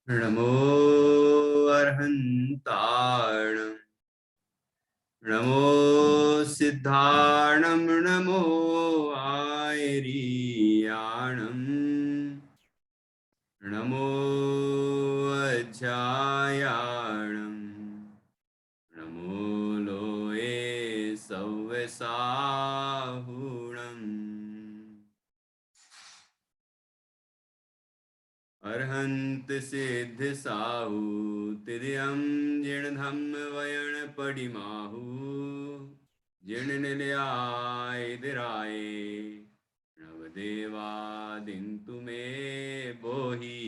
नमो अर्हन्ताणं नमो सिद्धाणं नमो आयरीयाणं नमो अध्यायाणं नमो लोये सव्यसाहुणम् अर्हन्त सिद्ध साहु तिर्यं जिणधम वयण पडिमाहु जिण निलयाय दिराय नवदेवादिन्तु मे बोहि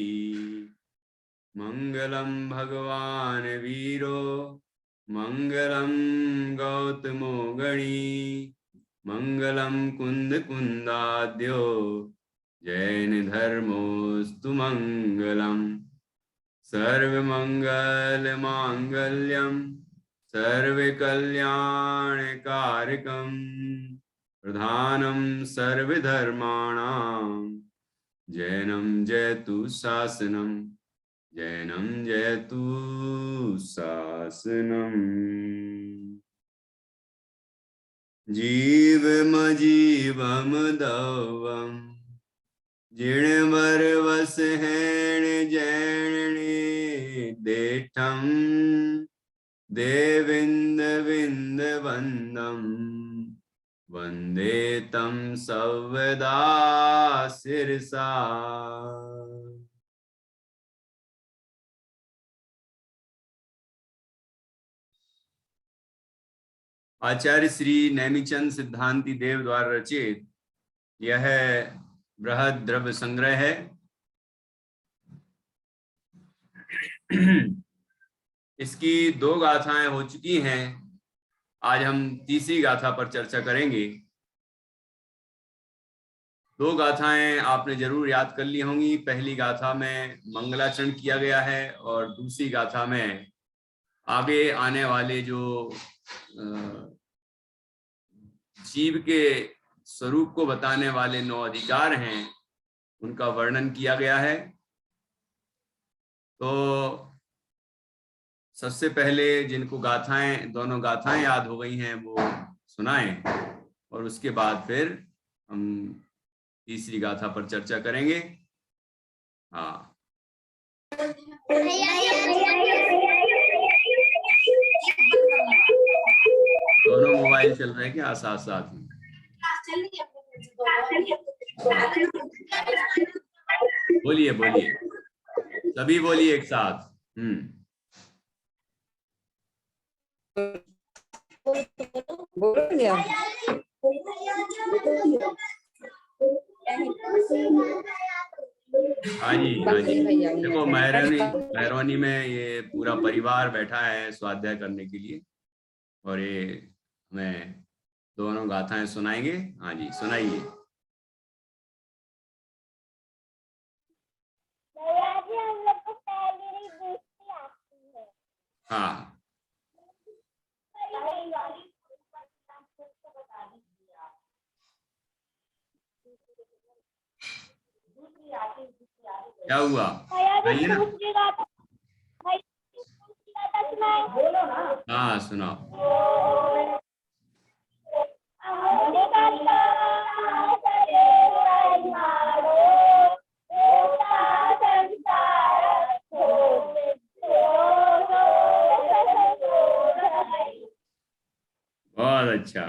मंगलम भगवान वीरो मंगलम गौतमो गणी मंगलम कुंद कुंदाद्यो जैन धर्मोस्तु मंगलम सर्वमंगल मांगल्यम सर्वकल्याणकारकम प्रधानम सर्वधर्माणां जैनम जयतु शासनम जैनम जयतु शासनम जीवम दवम जिणवर वस हैण जैणे देठम देविंद विंद वंदम वंदे तम सवदा सिरसा। आचार्य श्री नैमिचंद सिद्धांति देव द्वारा रचित यह बृहद द्रव्य संग्रह है। इसकी 2 गाथाएं हो चुकी हैं। आज हम तीसरी गाथा पर चर्चा करेंगे। 2 गाथाएं आपने जरूर याद कर ली होंगी। पहली गाथा में मंगलाचरण किया गया है और दूसरी गाथा में आगे आने वाले जो जीव के स्वरूप को बताने वाले 9 अधिकार हैं उनका वर्णन किया गया है। तो सबसे पहले जिनको गाथाएं, दोनों गाथाएं याद हो गई हैं वो सुनाएं और उसके बाद फिर हम तीसरी गाथा पर चर्चा करेंगे। हाँ, दोनों मोबाइल चल रहे हैं क्या साथ साथ में? बोलिए बोलिए, सभी बोलिए एक साथ। हाँ जी हाँ जी। देखो महरौनी में ये पूरा परिवार बैठा है स्वाध्याय करने के लिए और ये हमें दोनों गाथाएं सुनाएंगे। हाँ जी, सुनाइए। हाँ, क्या हुआ बताइए ना। हाँ सुनाओ। बहुत अच्छा।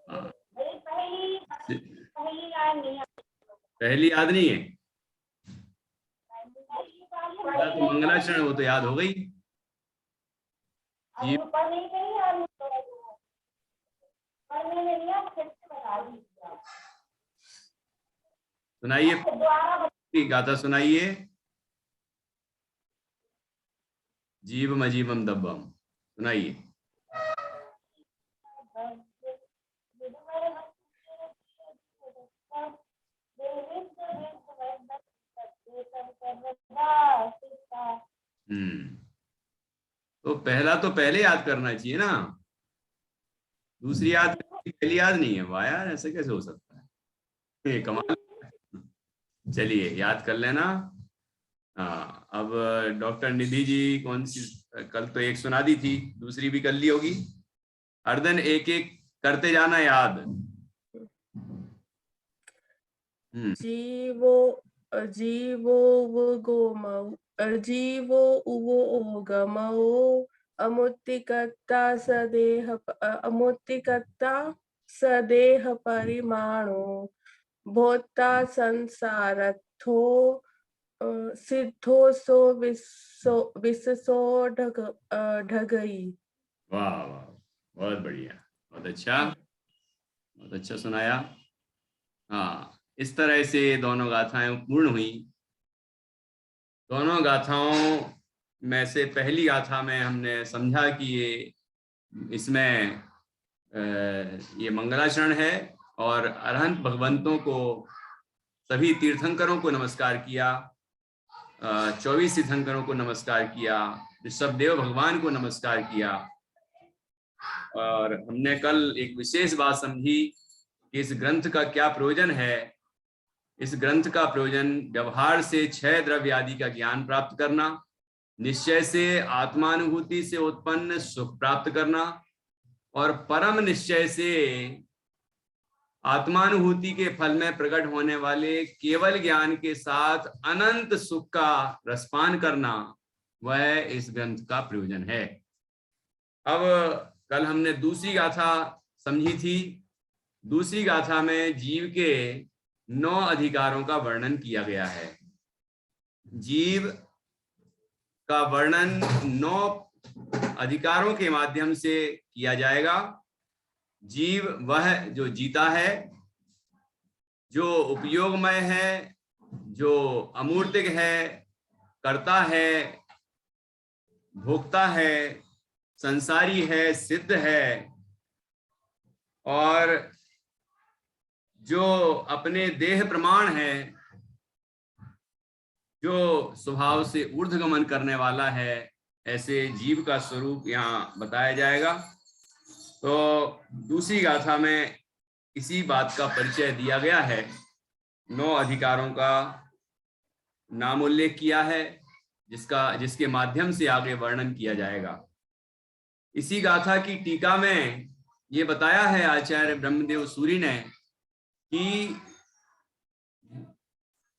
हाँ, पहली याद नहीं है तो मंगलाचरण वो तो याद हो गई। सुनाइए, गाथा सुनाइए। जीवम अजीवम दब्बम सुनाइए। तो पहला तो पहले याद करना चाहिए ना, दूसरी याद पहली याद नहीं है। वाह यार, ऐसे कैसे हो सकता है? ये कमाल। चलिए याद कर लेना। हाँ, अब डॉक्टर निधि जी कौन सी, कल तो एक सुना दी थी, दूसरी भी कर ली होगी। हर दिन एक एक करते जाना याद। जीवो जीवो वो गोमौ जीवो उवो गमौ अमुत्तिकर्ता सदेह परिमाणो भोक्ता संसारथो सिद्धो सो विससो ढगई। वाह वाह, बहुत बढ़िया, बहुत अच्छा, बहुत अच्छा सुनाया। हाँ, इस तरह से दोनों गाथाएं पूर्ण हुई। दोनों गाथाओं में से पहली गाथा में हमने समझा कि ये इसमें ये मंगलाचरण है और अरहंत भगवंतों को, सभी तीर्थंकरों को नमस्कार किया, 24 तीर्थंकरों को नमस्कार किया, ऋषभदेव भगवान को नमस्कार किया। और हमने कल एक विशेष बात समझी कि इस ग्रंथ का क्या प्रयोजन है। इस ग्रंथ का प्रयोजन व्यवहार से 6 द्रव्य आदि का ज्ञान प्राप्त करना, निश्चय से आत्मानुभूति से उत्पन्न सुख प्राप्त करना, और परम निश्चय से आत्मानुभूति के फल में प्रकट होने वाले केवल ज्ञान के साथ अनंत सुख का रसपान करना, वह इस ग्रंथ का प्रयोजन है। अब कल हमने दूसरी गाथा समझी थी। दूसरी गाथा में जीव के 9 अधिकारों का वर्णन किया गया है। जीव का वर्णन 9 अधिकारों के माध्यम से किया जाएगा। जीव वह जो जीता है, जो उपयोगमय है, जो अमूर्तिक है, करता है, भोक्ता है, संसारी है, सिद्ध है, और जो अपने देह प्रमाण है, जो स्वभाव से ऊर्ध्वगमन करने वाला है, ऐसे जीव का स्वरूप यहाँ बताया जाएगा। तो दूसरी गाथा में इसी बात का परिचय दिया गया है। 9 अधिकारों का नाम उल्लेख किया है, जिसके माध्यम से आगे वर्णन किया जाएगा। इसी गाथा की टीका में ये बताया है आचार्य ब्रह्मदेव सूरी ने कि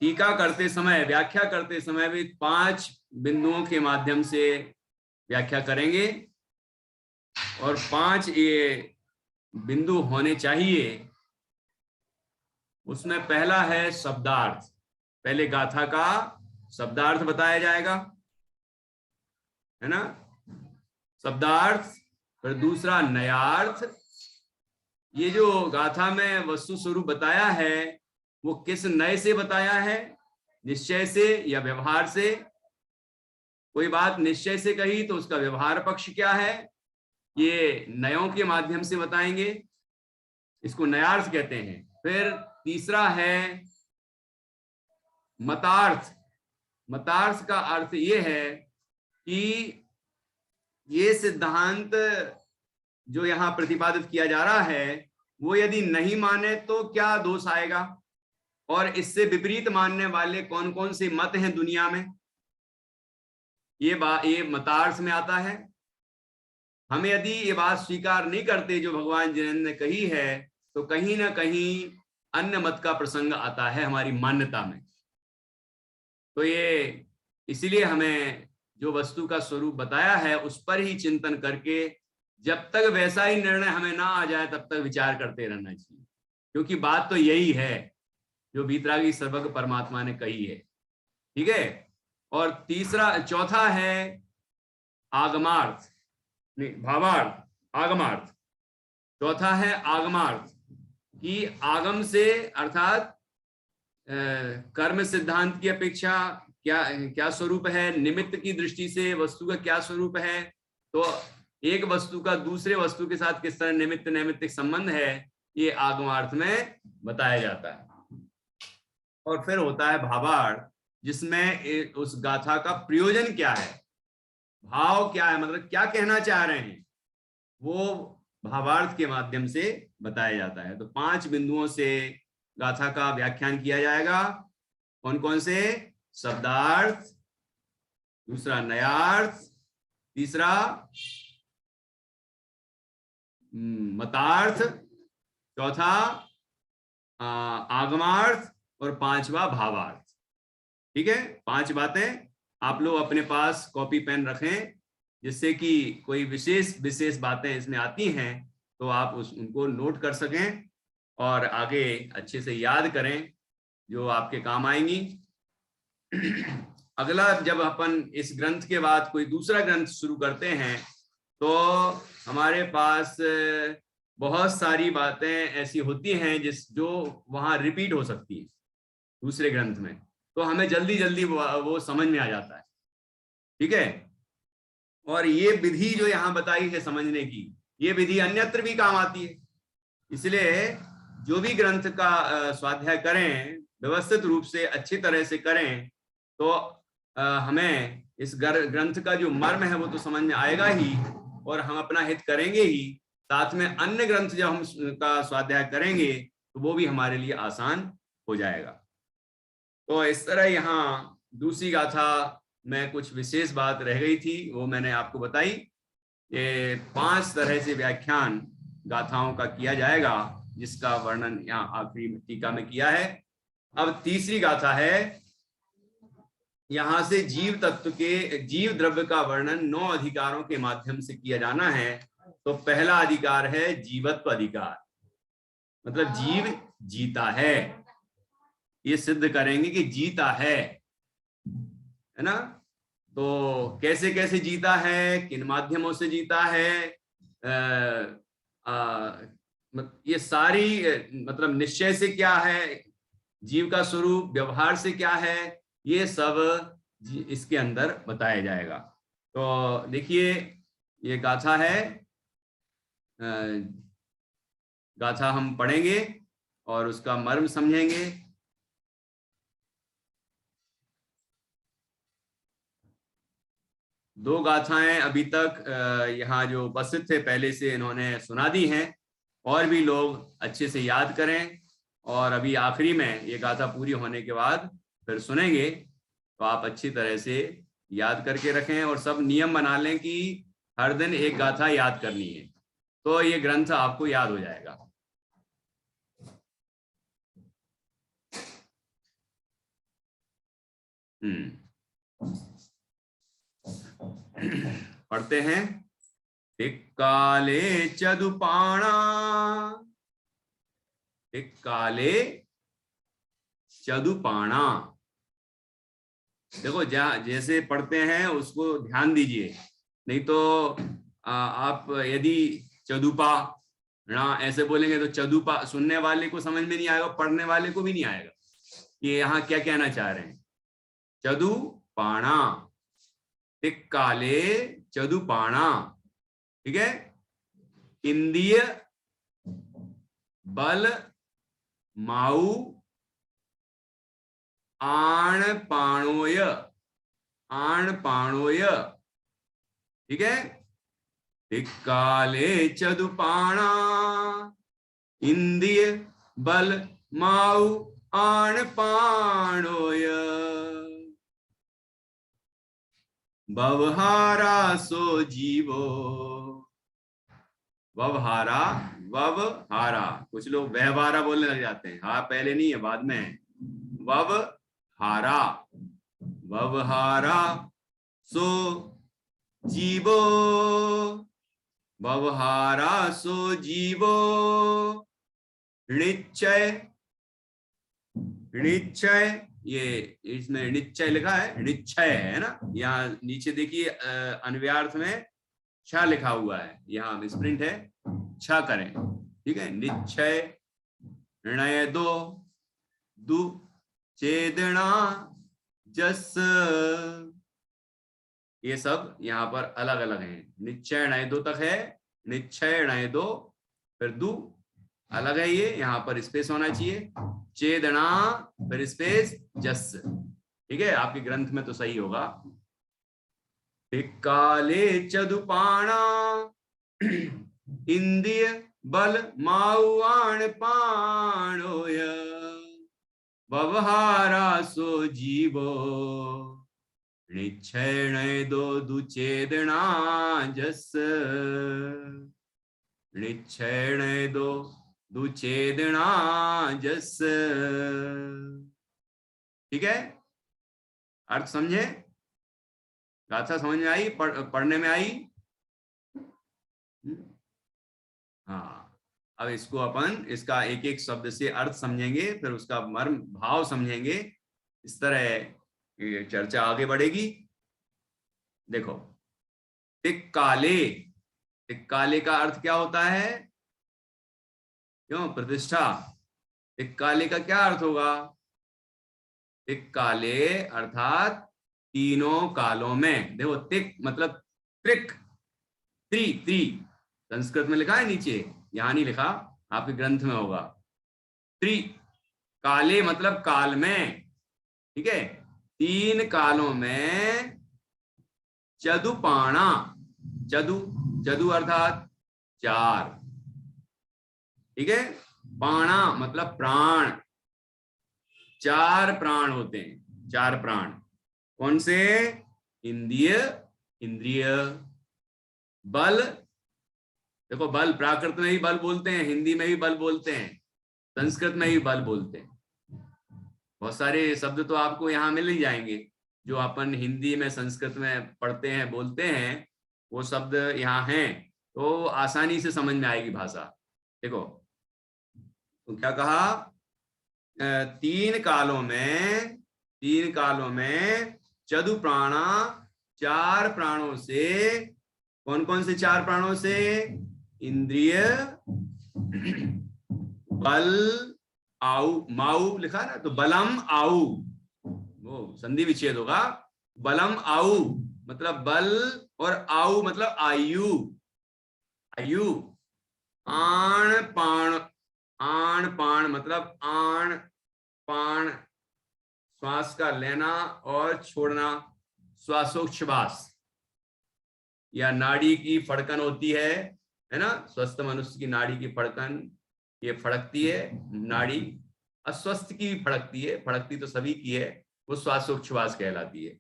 टीका करते समय, व्याख्या करते समय भी 5 बिंदुओं के माध्यम से व्याख्या करेंगे, और 5 ये बिंदु होने चाहिए। उसमें पहला है शब्दार्थ। पहले गाथा का शब्दार्थ बताया जाएगा, है ना, शब्दार्थ। फिर दूसरा नयार्थ। ये जो गाथा में वस्तु स्वरूप बताया है, वो किस नय से बताया है, निश्चय से या व्यवहार से। कोई बात निश्चय से कही तो उसका व्यवहार पक्ष क्या है, ये नयों के माध्यम से बताएंगे, इसको नयार्थ कहते हैं। फिर तीसरा है मतार्थ। मतार्थ का अर्थ ये है कि ये सिद्धांत जो यहाँ प्रतिपादित किया जा रहा है, वो यदि नहीं माने तो क्या दोष आएगा, और इससे विपरीत मानने वाले कौन कौन से मत हैं दुनिया में, ये मतार्थ में आता है। हम यदि ये बात स्वीकार नहीं करते जो भगवान जिनेंद्र ने कही है, तो कहीं ना कहीं अन्य मत का प्रसंग आता है हमारी मान्यता में। तो ये इसीलिए हमें जो वस्तु का स्वरूप बताया है उस पर ही चिंतन करके, जब तक वैसा ही निर्णय हमें ना आ जाए तब तक विचार करते रहना चाहिए, क्योंकि बात तो यही है जो वीतरागी सर्वज्ञ परमात्मा ने कही है। ठीक है। और चौथा है आगमार्थ, नहीं भावार्थ, आगमार्थ। चौथा है आगमार्थ, कि आगम से अर्थात कर्म सिद्धांत की अपेक्षा क्या स्वरूप है, निमित्त की दृष्टि से वस्तु का क्या स्वरूप है, तो एक वस्तु का दूसरे वस्तु के साथ किस तरह निमित्त नैमित्तिक संबंध है, ये आगमार्थ में बताया जाता है। और फिर होता है भावार्थ, जिसमें उस गाथा का प्रयोजन क्या है, भाव क्या है, मतलब क्या कहना चाह रहे हैं, वो भावार्थ के माध्यम से बताया जाता है। तो 5 बिंदुओं से गाथा का व्याख्यान किया जाएगा। कौन कौन से? शब्दार्थ, दूसरा नयार्थ, तीसरा मतार्थ, चौथा आगमार्थ और पांचवा भावार्थ। ठीक है, 5 बातें आप लोग अपने पास कॉपी पेन रखें, जिससे कि कोई विशेष बातें इसमें आती हैं तो आप उनको नोट कर सकें और आगे अच्छे से याद करें, जो आपके काम आएंगी। अगला, जब अपन इस ग्रंथ के बाद कोई दूसरा ग्रंथ शुरू करते हैं तो हमारे पास बहुत सारी बातें ऐसी होती हैं जो वहां रिपीट हो सकती है दूसरे ग्रंथ में, तो हमें जल्दी जल्दी वो समझ में आ जाता है। ठीक है, और ये विधि जो यहाँ बताई है समझने की, ये विधि अन्यत्र भी काम आती है। इसलिए जो भी ग्रंथ का स्वाध्याय करें, व्यवस्थित रूप से अच्छी तरह से करें, तो हमें इस ग्रंथ का जो मर्म है वो तो समझ में आएगा ही, और हम अपना हित करेंगे ही, साथ में अन्य ग्रंथ जब हम का स्वाध्याय करेंगे तो वो भी हमारे लिए आसान हो जाएगा। तो इस तरह यहाँ दूसरी गाथा में कुछ विशेष बात रह गई थी, वो मैंने आपको बताई। ये 5 तरह से व्याख्यान गाथाओं का किया जाएगा, जिसका वर्णन यहाँ आखिरी टीका में किया है। अब तीसरी गाथा है, यहाँ से जीव तत्व के, जीव द्रव्य का वर्णन 9 अधिकारों के माध्यम से किया जाना है। तो पहला अधिकार है जीवत्व अधिकार, मतलब जीव जीता है, ये सिद्ध करेंगे कि जीता है ना। तो कैसे कैसे जीता है, किन माध्यमों से जीता है, ये सारी, मतलब निश्चय से क्या है, जीव का स्वरूप, व्यवहार से क्या है, ये सब इसके अंदर बताया जाएगा। तो देखिए, ये गाथा है, गाथा हम पढ़ेंगे और उसका मर्म समझेंगे। दो गाथाएं अभी तक यहाँ जो उपस्थित थे पहले से इन्होंने सुना दी हैं, और भी लोग अच्छे से याद करें, और अभी आखिरी में ये गाथा पूरी होने के बाद फिर सुनेंगे, तो आप अच्छी तरह से याद करके रखें, और सब नियम बना लें कि हर दिन एक गाथा याद करनी है, तो ये ग्रंथ आपको याद हो जाएगा। पढ़ते हैं। टिक्काले चदुपाणा, टिक्काले चदुपाणा। देखो, जैसे पढ़ते हैं उसको ध्यान दीजिए, नहीं तो आप यदि चदुपा ना ऐसे बोलेंगे तो चदुपा सुनने वाले को समझ में नहीं आएगा, पढ़ने वाले को भी नहीं आएगा कि यहाँ क्या कहना चाह रहे हैं। चदुपाणा, टिक्काले चदुपाणा। ठीक है, इंद्रिय बल माऊ आण पाणोय, आण पाणोय। ठीक है, टिक्काले चदुपाणा, इंद्रिय बल माऊ आण पाणोय। व्यवहारा सो जीवो, व्यवहारा, व्यवहारा, कुछ लोग व्यवहारा बोलने लग जाते हैं, हाँ पहले नहीं है बाद में है। व्यवहारा, व्यवहारा सो जीवो, व्यवहारा सो जीवो। निश्चय, निश्चय, ये इसमें निश्चय लिखा है, निश्चय है ना, यहाँ नीचे देखिए अन्वयार्थ में छ लिखा हुआ है, यहाँ स्प्रिंट है, छ करें। ठीक है, निश्चय, निर्णय दो, दु चेदना, जस, ये सब यहाँ पर अलग अलग हैं। निश्चय नय दो तक है, निश्चय नय दो, फिर दु अलग है, ये यहाँ पर स्पेस होना चाहिए, चेदना फिर स्पेस जस। ठीक है, आपके ग्रंथ में तो सही होगा। टिक्काले चदुपाणा, इंद्रिय बल माउआण पाणोय, व्यवहारा सो जीवो। णिच्छेणेदो दुचेदना जस, णिच्छेणेदो दुचेदना जस। ठीक है, अर्थ समझे? गाथा समझ में आई? पढ़ने में आई? हाँ, अब इसको अपन इसका एक एक शब्द से अर्थ समझेंगे, फिर उसका मर्म भाव समझेंगे। इस तरह ये चर्चा आगे बढ़ेगी। देखो, तिक्काले, तिक्काले का अर्थ क्या होता है? क्यों? प्रतिष्ठा। तिक्काले का क्या अर्थ होगा? तिक्काले अर्थात तीनों कालों में। देखो, तिक मतलब त्रिक, त्रि त्रि संस्कृत में लिखा है नीचे, यहां नहीं लिखा, आपके ग्रंथ में होगा। त्रि काले मतलब काल में, ठीक है, तीन कालों में चदुपाणा, चदु, चदु अर्थात चार, ठीक है, पाणा मतलब प्राण, चार प्राण होते हैं, चार प्राण। कौन से? इंद्रिय, इंद्रिय, बल। देखो, बल प्राकृत में ही बल बोलते हैं, हिंदी में भी बल बोलते हैं, संस्कृत में भी बल बोलते हैं। बहुत सारे शब्द तो आपको यहाँ मिल ही जाएंगे जो अपन हिंदी में संस्कृत में पढ़ते हैं, बोलते हैं, वो शब्द यहाँ हैं, तो आसानी से समझ में आएगी भाषा। देखो, तो क्या कहा? तीन कालों में, तीन कालों में चतु प्राणा, चार प्राणों से। कौन कौन से चार प्राणों से? इंद्रिय, बल, आउ, माउ लिखा ना, तो बलम आउ, वो संधि विच्छेद होगा। बलम आउ मतलब बल, और आउ मतलब आयु, आयु। आण पाण, आण पाण मतलब आण पाण, श्वास का लेना और छोड़ना, श्वासोच्छ्वास, या नाड़ी की फड़कन होती है ना, स्वस्थ मनुष्य की नाड़ी की फड़कन, ये फड़कती है नाड़ी, अस्वस्थ की फड़कती है, फड़कती तो सभी की है, वो श्वासोच्छ्वास कहलाती है,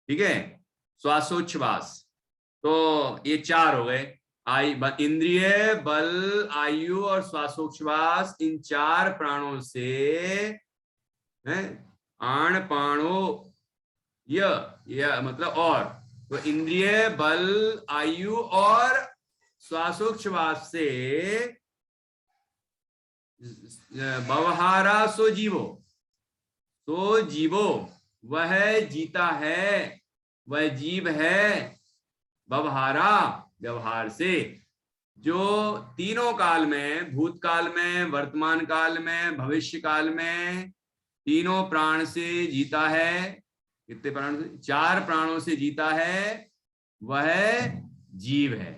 ठीक है, श्वासोच्छ्वास। तो ये चार हो गए, इंद्रिय, बल, आयु और श्वासोच्छ्वास, इन चार प्राणों से है आण पाणो यह मतलब और, तो इंद्रिय, बल, आयु और श्वासोच्छ्वास से व्यवहारा सो जीवो, तो जीवो वह जीता है, वह जीव है, व्यवहारा व्यवहार से, जो तीनों काल में, भूतकाल में, वर्तमान काल में, भविष्य काल में तीनों प्राण से जीता है। कितने प्राण से? चार प्राणों से जीता है, वह जीव है।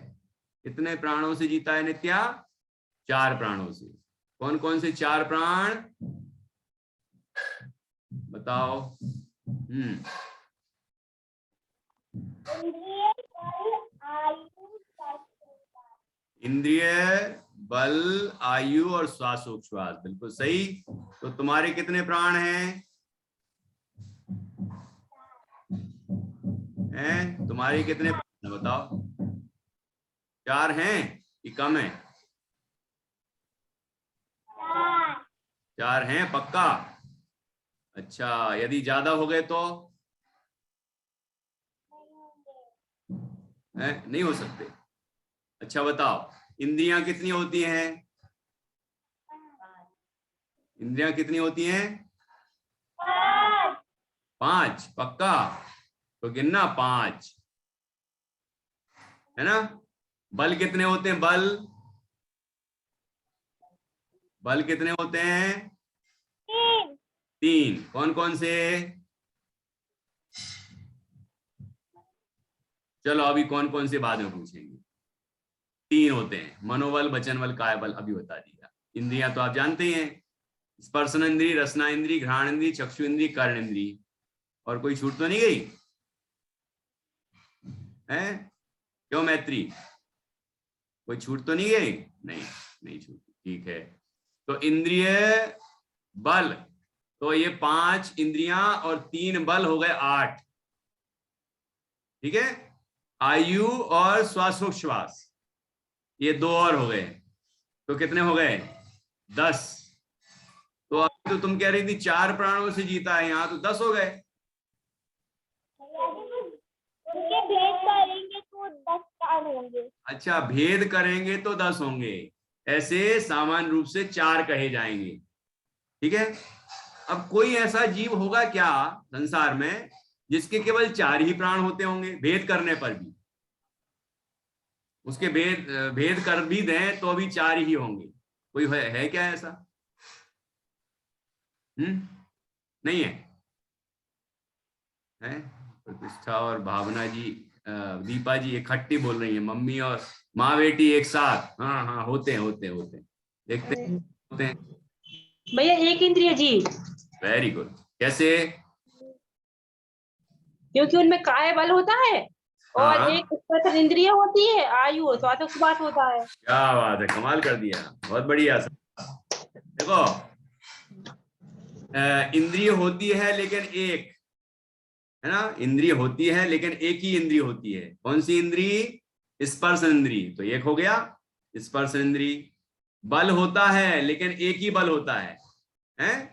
कितने प्राणों से जीता है नित्या? चार प्राणों से। कौन कौन से चार प्राण बताओ? इंद्रिय, बल, आयु और श्वासोच्छ्वास, बिल्कुल सही। तो तुम्हारे कितने प्राण हैं? तुम्हारे कितने प्राण बताओ? चार हैं कि कम है? चार हैं पक्का? अच्छा, यदि ज्यादा हो गए तो नहीं हो सकते। अच्छा बताओ, इंद्रियां कितनी होती हैं? इंद्रियां कितनी होती हैं? पांच पक्का? तो गिनना, पांच है ना। बल कितने होते हैं? बल, बल कितने होते हैं? तीन। कौन कौन से? चलो अभी कौन कौन से बाद में पूछेंगे। तीन होते हैं, मनोबल, वचन बल, काय बल, अभी बता दिया। इंद्रियां तो आप जानते ही हैं, स्पर्शन इंद्री, रसना इंद्री, घ्राण इंद्री, चक्षु इंद्री, कर्ण इंद्री। और कोई छूट तो नहीं गई है? क्यों मैत्री, कोई छूट तो नहीं गई? नहीं, नहीं छूट, ठीक है। तो इंद्रिय, बल, तो ये पांच इंद्रियां और तीन बल हो गए आठ, ठीक है, आयु और श्वासोच्छ्वास, ये 2 और हो गए, तो कितने हो गए? 10। तो अभी तो तुम कह रही थी 4 प्राणों से जीता है, यहाँ तो 10 हो गए। उनके भेद करेंगे तो 10 प्राण होंगे। अच्छा, भेद करेंगे तो 10 होंगे, ऐसे सामान्य रूप से 4 कहे जाएंगे। ठीक है, अब कोई ऐसा जीव होगा क्या संसार में जिसके केवल 4 ही प्राण होते होंगे भेद करने पर भी? उसके भेद कर भी दें तो भी 4 ही होंगे। कोई है क्या ऐसा? नहीं है? प्रतिष्ठा और भावना जी, दीपा जी इकट्ठी बोल रही है, मम्मी और माँ बेटी एक साथ। हाँ हाँ, होते हैं होते हैं होते हैं, देखते हैं, होते हैं भैया। एक इंद्रिय जीव। Very good. कैसे? क्योंकि उनमें काय बल होता है और हाँ, एक उत्पन्न इंद्रिय होती है, आयु और श्वासोच्छ्वास होता है। क्या बात है, कमाल कर दिया, बहुत बढ़िया। देखो, इंद्रिय होती है लेकिन एक, है ना, इंद्रिय होती है लेकिन एक ही इंद्रिय होती है। कौन सी इंद्रिय? स्पर्श इंद्रिय, तो एक हो गया स्पर्श इंद्रिय। बल होता है लेकिन एक ही बल होता है, हैं?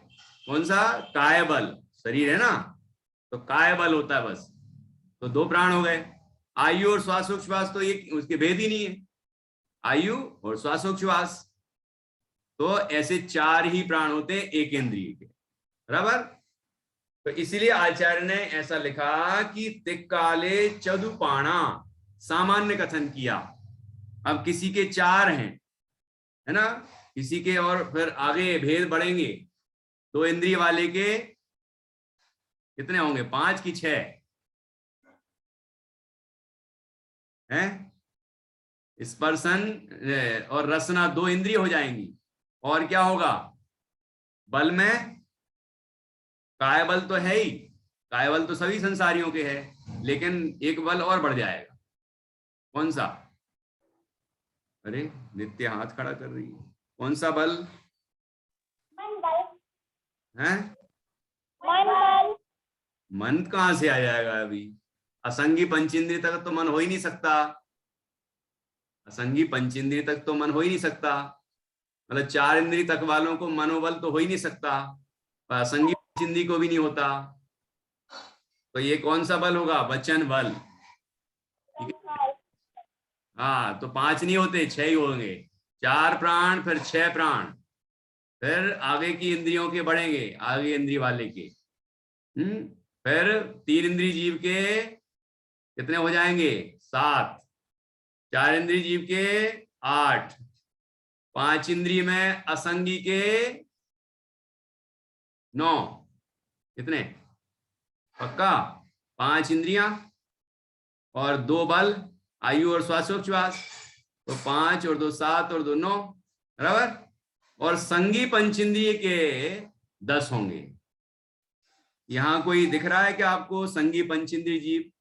कौन सा? काय बल, शरीर है ना, तो काय बल होता है बस, तो 2 प्राण हो गए। आयु और श्वासोच्छ्वास तो एक, उसके भेद ही नहीं है, आयु और श्वासोच्छ्वास, तो ऐसे 4 ही प्राण होते हैं एक इंद्रिय के, बराबर। तो इसीलिए आचार्य ने ऐसा लिखा कि तिक्काले चदुपाणा, सामान्य कथन किया। अब किसी के 4 हैं, है ना, किसी के और फिर आगे भेद बढ़ेंगे, 2 इंद्रिय वाले के कितने होंगे? 5 की 6 हैं? स्पर्शन और रसना 2 इंद्रिय हो जाएंगी। और क्या होगा? बल में काय बल तो है ही, काय बल तो सभी संसारियों के है, लेकिन एक बल और बढ़ जाएगा। कौन सा? अरे नित्य हाथ खड़ा कर रही है, कौन सा बल है? मन कहां से आ जाएगा? अभी असंगी पंचेंद्रिय तक तो मन हो ही नहीं सकता, असंगी पंचेंद्रिय तक तो मन हो ही नहीं सकता, मतलब 4 इंद्रिय तक वालों को मनोबल तो हो ही नहीं सकता, असंगी पंचेंद्रिय को भी नहीं होता। तो ये कौन सा बल होगा? वचन बल। हाँ, तो 5 नहीं होते, 6 ही होंगे। 4 प्राण, फिर 6 प्राण, फिर आगे की इंद्रियों के बढ़ेंगे, आगे इंद्रिय वाले के। फिर 3 इंद्रिय जीव के कितने हो जाएंगे? 7। 4 इंद्रिय जीव के 8। 5 इंद्रिय में असंगी के 9। कितने? पक्का? 5 इंद्रियां और 2 बल, आयु और श्वासोच्छ्वास, तो 5 और 2 7 और 2 9, बराबर। और संगी पंचेंद्रिय के 10 होंगे। यहां कोई दिख रहा है क्या आपको संगी पंचेंद्रिय जीव?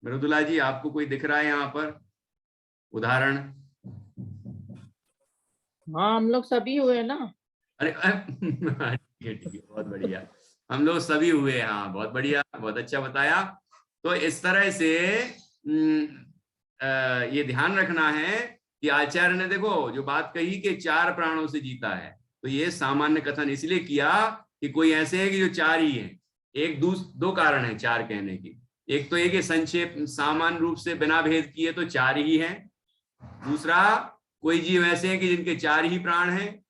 मृदुला जी, आपको कोई दिख रहा है यहाँ पर उदाहरण? हाँ, हम लोग सभी हुए ना। अरे ठीक है, बहुत बढ़िया, हम लोग सभी हुए। हाँ, बहुत बढ़िया, बहुत अच्छा बताया। तो इस तरह से ये ध्यान रखना है कि आचार्य ने देखो जो बात कही कि 4 प्राणों से जीता है, तो ये सामान्य कथन इसलिए किया कि कोई ऐसे है कि जो 4 ही है। एक 2 कारण है 4 कहने की। एक तो एक संक्षेप सामान्य रूप से बिना भेद किए तो 4 ही हैं। दूसरा, कोई जीव ऐसे हैं कि जिनके 4 ही प्राण हैं,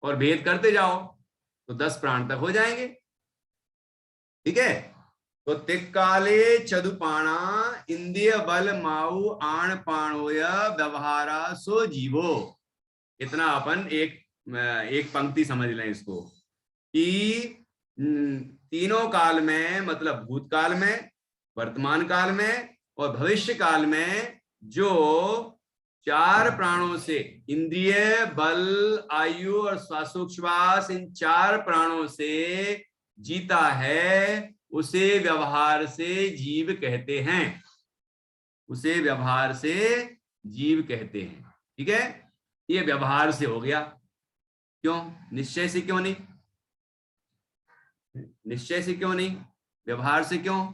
और भेद करते जाओ तो 10 प्राण तक हो जाएंगे। ठीक है, तो तिक्काले चदुपाणा इंद्रिय बल माऊ आण पाणोय व्यवहारा सो जीवो। इतना अपन एक पंक्ति समझ लें इसको, कि तीनों काल में, मतलब भूतकाल में, वर्तमान काल में और भविष्य काल में जो 4 प्राणों से, इंद्रिय बल आयु और श्वासोच्छ्वास, इन 4 प्राणों से जीता है, उसे व्यवहार से जीव कहते हैं, उसे व्यवहार से जीव कहते हैं। ठीक है, ये व्यवहार से हो गया। क्यों? निश्चय से क्यों नहीं? निश्चय से क्यों नहीं? व्यवहार से क्यों?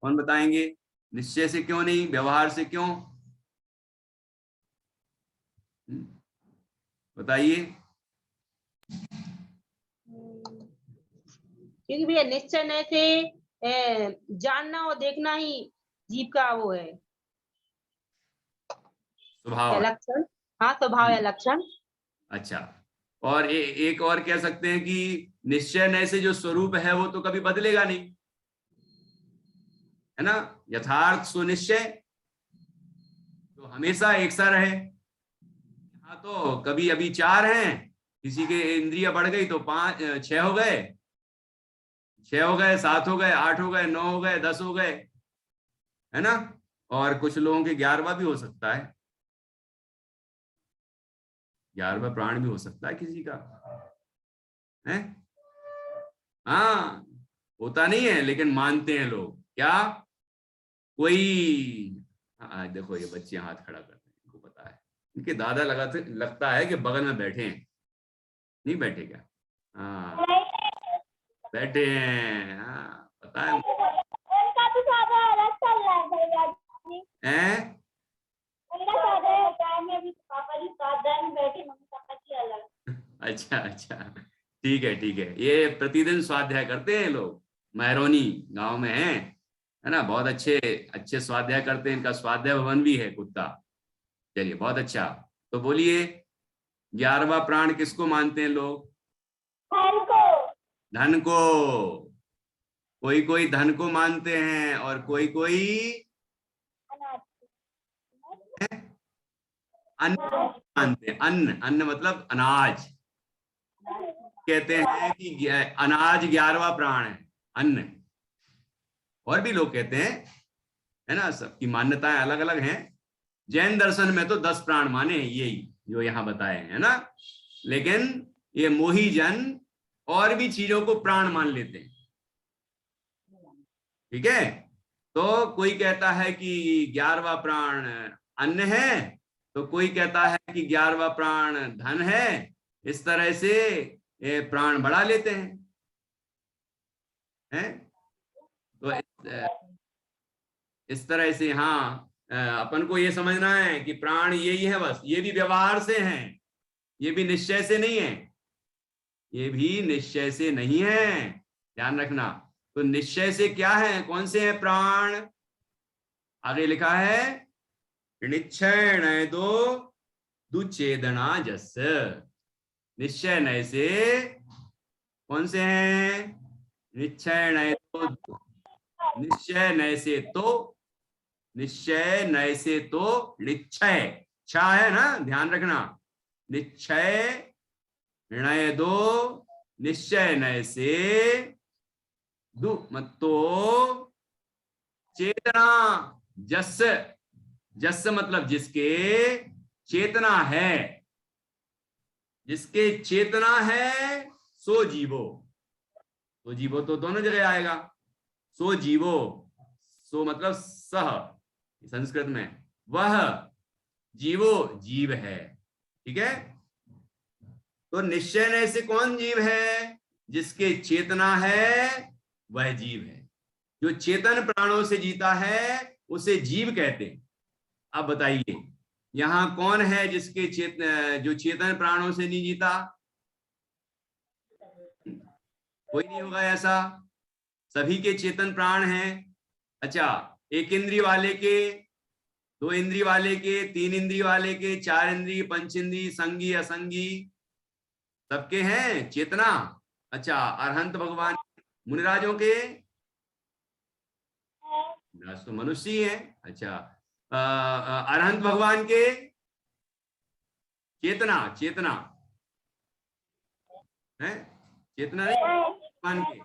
कौन बताएंगे? निश्चय से क्यों नहीं, व्यवहार से क्यों? बताइए। क्योंकि भैया निश्चय नहीं थे, जानना और देखना ही जीव का वो है स्वभाव या है। लक्षण। हाँ, स्वभाव या लक्षण। अच्छा, और एक और कह सकते हैं कि निश्चय नय से जो स्वरूप है वो तो कभी बदलेगा नहीं, है ना। यथार्थ सुनिश्चय तो हमेशा एक सा रहे। हाँ, तो कभी अभी 4 हैं, किसी के इंद्रिय बढ़ गई तो 5 6 हो गए, 6 हो गए, 7 हो गए, 8 हो गए, 9 हो गए, 10 हो गए, है ना। और कुछ लोगों के 11वां भी हो सकता है, 11वां प्राण भी हो सकता है किसी का, है। हाँ, होता नहीं है लेकिन मानते हैं लोग। क्या? कोई, हाँ देखो ये बच्चे हाथ खड़ा करते हैं, इनको पता है, इनके दादा लगता है कि बगल में बैठे हैं। नहीं बैठे क्या? हाँ बैठे हैं, हाँ पता है। उनका भी सादा अलग चल रहा है भैया जी। हैं? उनका सादा होता है, मैं अभी पापा जी सादा में बैठे, मम्मी पापा जी अलग। अच्छा अच्छा, ठीक है ठीक है। ये प्रतिदिन स्वाध्याय करते हैं लोग, महरौनी गांव में है ना। बहुत अच्छे अच्छे स्वाध्याय करते हैं, इनका स्वाध्याय भवन भी है खुद का। चलिए बहुत अच्छा। तो बोलिए, 11वां प्राण किसको मानते हैं लोग? धन को। धन को। कोई कोई धन को मानते हैं और कोई कोई अन्न मानते हैं। अन्न, अन्न मतलब अनाज। कहते हैं कि अनाज 11वां प्राण है, अन्न। और भी लोग कहते हैं, है ना, सबकी मान्यताएं अलग अलग हैं। जैन दर्शन में तो 10 प्राण माने, यही जो यहाँ बताए हैं, है ना। लेकिन ये मोही जन और भी चीजों को प्राण मान लेते हैं, ठीक है। तो कोई कहता है कि 11वां प्राण अन्न है, तो कोई कहता है कि 11वां प्राण धन है। इस तरह से ये प्राण बढ़ा लेते हैं। तो इस तरह से, हाँ, अपन को ये समझना है कि प्राण यही है बस। ये भी व्यवहार से हैं, ये भी निश्चय से नहीं है, ये भी निश्चय से नहीं है, ध्यान रखना। तो निश्चय से क्या है, कौन से हैं प्राण? आगे लिखा है, निश्चय नय दो दुचेदना जस। निश्चय नय से कौन से हैं? निश्चय नय तो, निश्चय नय से तो, निश्चय नय से तो निश्चय, छा है ना, ध्यान रखना। निश्चय नय दो, निश्चय नय से दु मतो चेतना जस। जस मतलब जिसके चेतना है, जिसके चेतना है सो जीवो। तो जीवो तो दोनों जगह आएगा। सो जीवो, सो मतलब सह संस्कृत में, वह जीवो जीव है, ठीक है। तो निश्चय नय से कौन जीव है? जिसके चेतना है वह जीव है। जो चेतन प्राणों से जीता है उसे जीव कहते हैं। अब बताइए, यहां कौन है जिसके जो चेतन प्राणों से नहीं जीता? कोई नहीं होगा ऐसा, सभी के चेतन प्राण हैं। अच्छा, एक इंद्रिय वाले के, 2 इंद्रिय वाले के, 3 इंद्रिय वाले के, 4 इंद्रिय, 5 इंद्रिय, संगी असंगी, सबके हैं चेतना। अच्छा, अरहंत भगवान मुनिराजों के? राज तो मनुष्य ही है। अच्छा, अरहंत भगवान के चेतना, चेतना है, चेतना नहीं भगवान के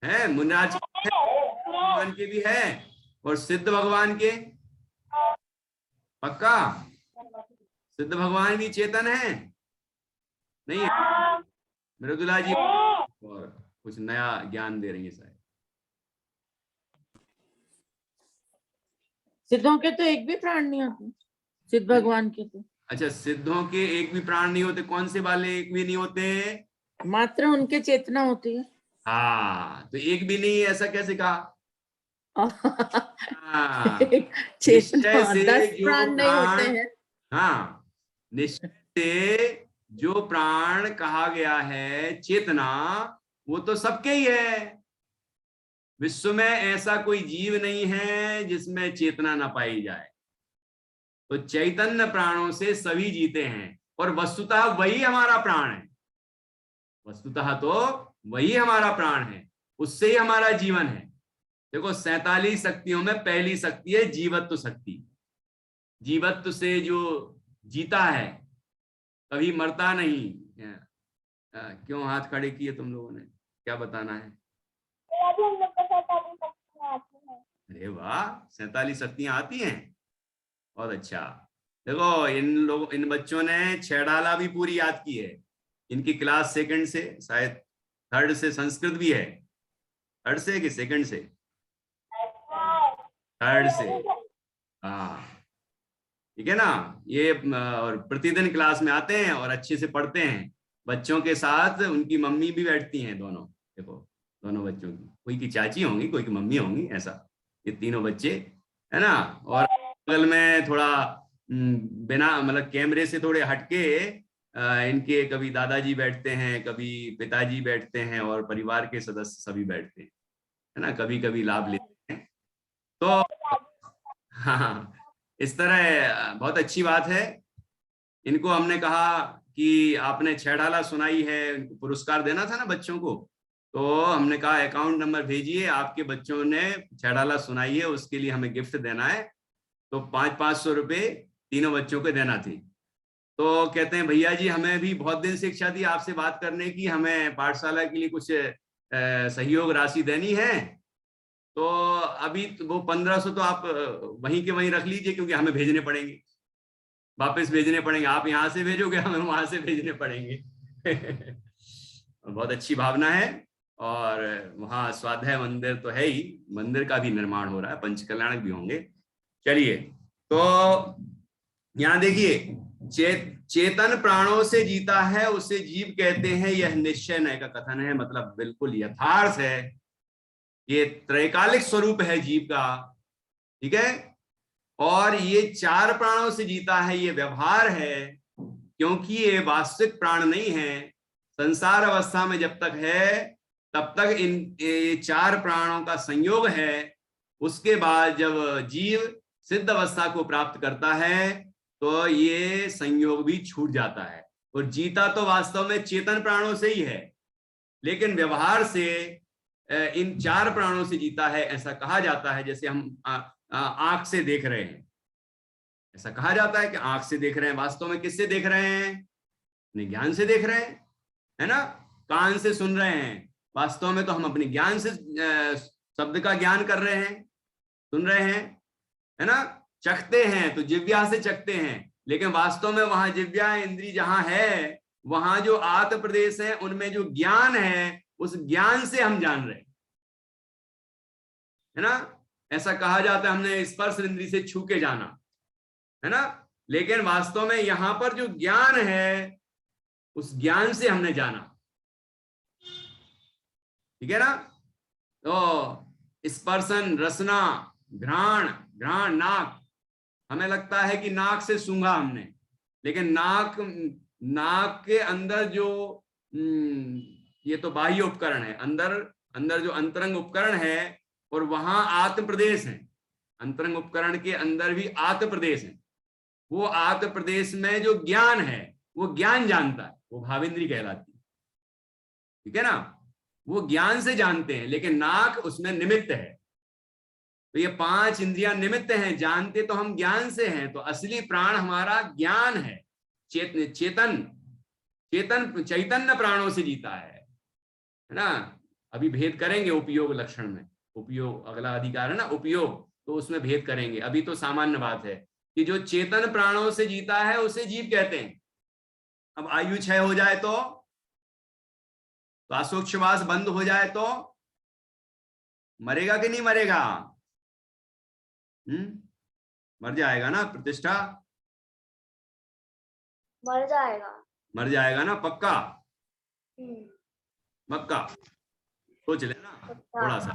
है, मुनिराज भगवान के भी है, और सिद्ध भगवान के? पक्का? सिद्ध भगवान भी चेतन है? नहीं है? मृदुला जी और कुछ नया ज्ञान दे रही है शायद। सिद्धों के तो एक भी प्राण नहीं होते, सिद्ध भगवान के तो। अच्छा, सिद्धों के एक भी प्राण नहीं होते? कौन से वाले एक भी नहीं होते? मात्र उनके चेतना होती है। हाँ, तो एक भी नहीं है, ऐसा कैसे कहा? हाँ, चेतना निश्चय से 10 जो प्राण नहीं होते प्राण, हैं। हाँ, निश्चय से जो प्राण कहा गया है चेतना, वो तो सबके ही है। विश्व में ऐसा कोई जीव नहीं है जिसमें चेतना ना पाई जाए। तो चैतन्य प्राणों से सभी जीते हैं, और वस्तुतः वही हमारा प्राण है। वस्तुतः तो वही हमारा प्राण है, उससे ही हमारा जीवन है। देखो, 47 शक्तियों में पहली शक्ति है जीवत्व शक्ति। जीवत्व से जो जीता है, कभी मरता नहीं। क्यों हाथ खड़े किए तुम लोगों ने, क्या बताना है? अभी हम लोग को 47 शक्तियां आती हैं। अरे वाह, 47 शक्तियां आती हैं, बहुत अच्छा। देखो, इन बच्चों ने 6 डाला भी पूरी याद की है। इनकी क्लास सेकंड से, शायद थर्ड से संस्कृत भी है। थर्ड से कि सेकंड से? थर्ड से। हाँ, ठीक है ना। ये और प्रतिदिन क्लास में आते हैं और अच्छे से पढ़ते हैं। बच्चों के साथ उनकी मम्मी भी बैठती हैं दोनों। देखो, दोनों बच्चों की, कोई की चाची होंगी, कोई की मम्मी होंगी, ऐसा। ये तीनों बच्चे है ना। और बगल में थोड़ा बिना मतलब कैमरे से थोड़े हटके इनके कभी दादाजी बैठते हैं, कभी पिताजी बैठते हैं, और परिवार के सदस्य सभी बैठते हैं, है ना। कभी कभी लाभ लेते हैं। तो हाँ, इस तरह बहुत अच्छी बात है। इनको हमने कहा कि आपने 6 डाला सुनाई है, इनको पुरस्कार देना था ना बच्चों को। तो हमने कहा अकाउंट नंबर भेजिए, आपके बच्चों ने 6 डाला सुनाई है, उसके लिए हमें गिफ्ट देना है। तो 500 रुपये तीनों बच्चों को देना थी। तो कहते हैं, भैया जी हमें भी बहुत दिन से इच्छा थी आपसे बात करने की, हमें पाठशाला के लिए कुछ सहयोग राशि देनी है। तो अभी वो 1500 तो आप वहीं के वहीं रख लीजिए, क्योंकि हमें भेजने पड़ेंगे, वापस भेजने पड़ेंगे। आप यहाँ से भेजोगे, हमें वहां से भेजने पड़ेंगे। बहुत अच्छी भावना है। और वहाँ स्वाध्याय मंदिर तो है ही, मंदिर का भी निर्माण हो रहा है, पंचकल्याणक भी होंगे। चलिए, तो यहाँ देखिए, चेतन प्राणों से जीता है उसे जीव कहते हैं, यह निश्चय नय का कथन है। मतलब बिल्कुल यथार्थ है। ये त्रैकालिक स्वरूप है जीव का, ठीक है। और ये 4 प्राणों से जीता है, ये व्यवहार है, क्योंकि ये वास्तविक प्राण नहीं है। संसार अवस्था में जब तक है तब तक ये 4 प्राणों का संयोग है। उसके बाद जब जीव सिद्ध अवस्था को प्राप्त करता है तो ये संयोग भी छूट जाता है। और जीता तो वास्तव में चेतन प्राणों से ही है, लेकिन व्यवहार से इन 4 प्राणों से जीता है, ऐसा कहा जाता है। जैसे हम आंख से देख रहे हैं, ऐसा कहा जाता है कि आंख से देख रहे हैं, वास्तव में किससे देख रहे हैं? अपने ज्ञान से देख रहे हैं, है ना। कान से सुन रहे हैं, वास्तव में तो हम अपने ज्ञान से शब्द का ज्ञान कर रहे हैं, सुन रहे हैं, है ना। चखते हैं तो जिह्वा से चखते हैं, लेकिन वास्तव में वहां जिह्वा इंद्री जहां है, वहां जो आत्म प्रदेश है, उनमें जो ज्ञान है, उस ज्ञान से हम जान रहे हैं, है ना। ऐसा कहा जाता है, हमने स्पर्श इंद्री से छू के जाना, है ना। लेकिन वास्तव में यहां पर जो ज्ञान है, उस ज्ञान से हमने जाना, ठीक है ना। तो स्पर्शन, रसना, घ्राण, घ्राण नाक, हमें लगता है कि नाक से सूंघा हमने, लेकिन नाक के अंदर जो ये तो बाह्य उपकरण है, अंदर जो अंतरंग उपकरण है, और वहां आत्म प्रदेश है। अंतरंग उपकरण के अंदर भी आत्म प्रदेश है। वो आत्म प्रदेश में जो ज्ञान है, वो ज्ञान जानता है, वो भावेंद्री कहलाती है, ठीक है ना। वो ज्ञान से जानते हैं, लेकिन नाक उसमें निमित्त है। तो ये 5 इंद्रियां निमित्त हैं, जानते तो हम ज्ञान से हैं। तो असली प्राण हमारा ज्ञान है, चैतन्य प्राणों से जीता है ना। अभी भेद करेंगे उपयोग लक्षण में, उपयोग अगला अधिकार है ना, उपयोग, तो उसमें भेद करेंगे। अभी तो सामान्य बात है कि जो चेतन प्राणों से जीता है उसे जीव कहते हैं। अब आयु 6 हो जाए तो श्वासोच्छ्वास बंद हो जाए तो मरेगा कि नहीं मरेगा? मर जाएगा ना प्रतिष्ठा, मर जाएगा। मर जाएगा ना पक्का। मक्का, सोच लेना थोड़ा सा।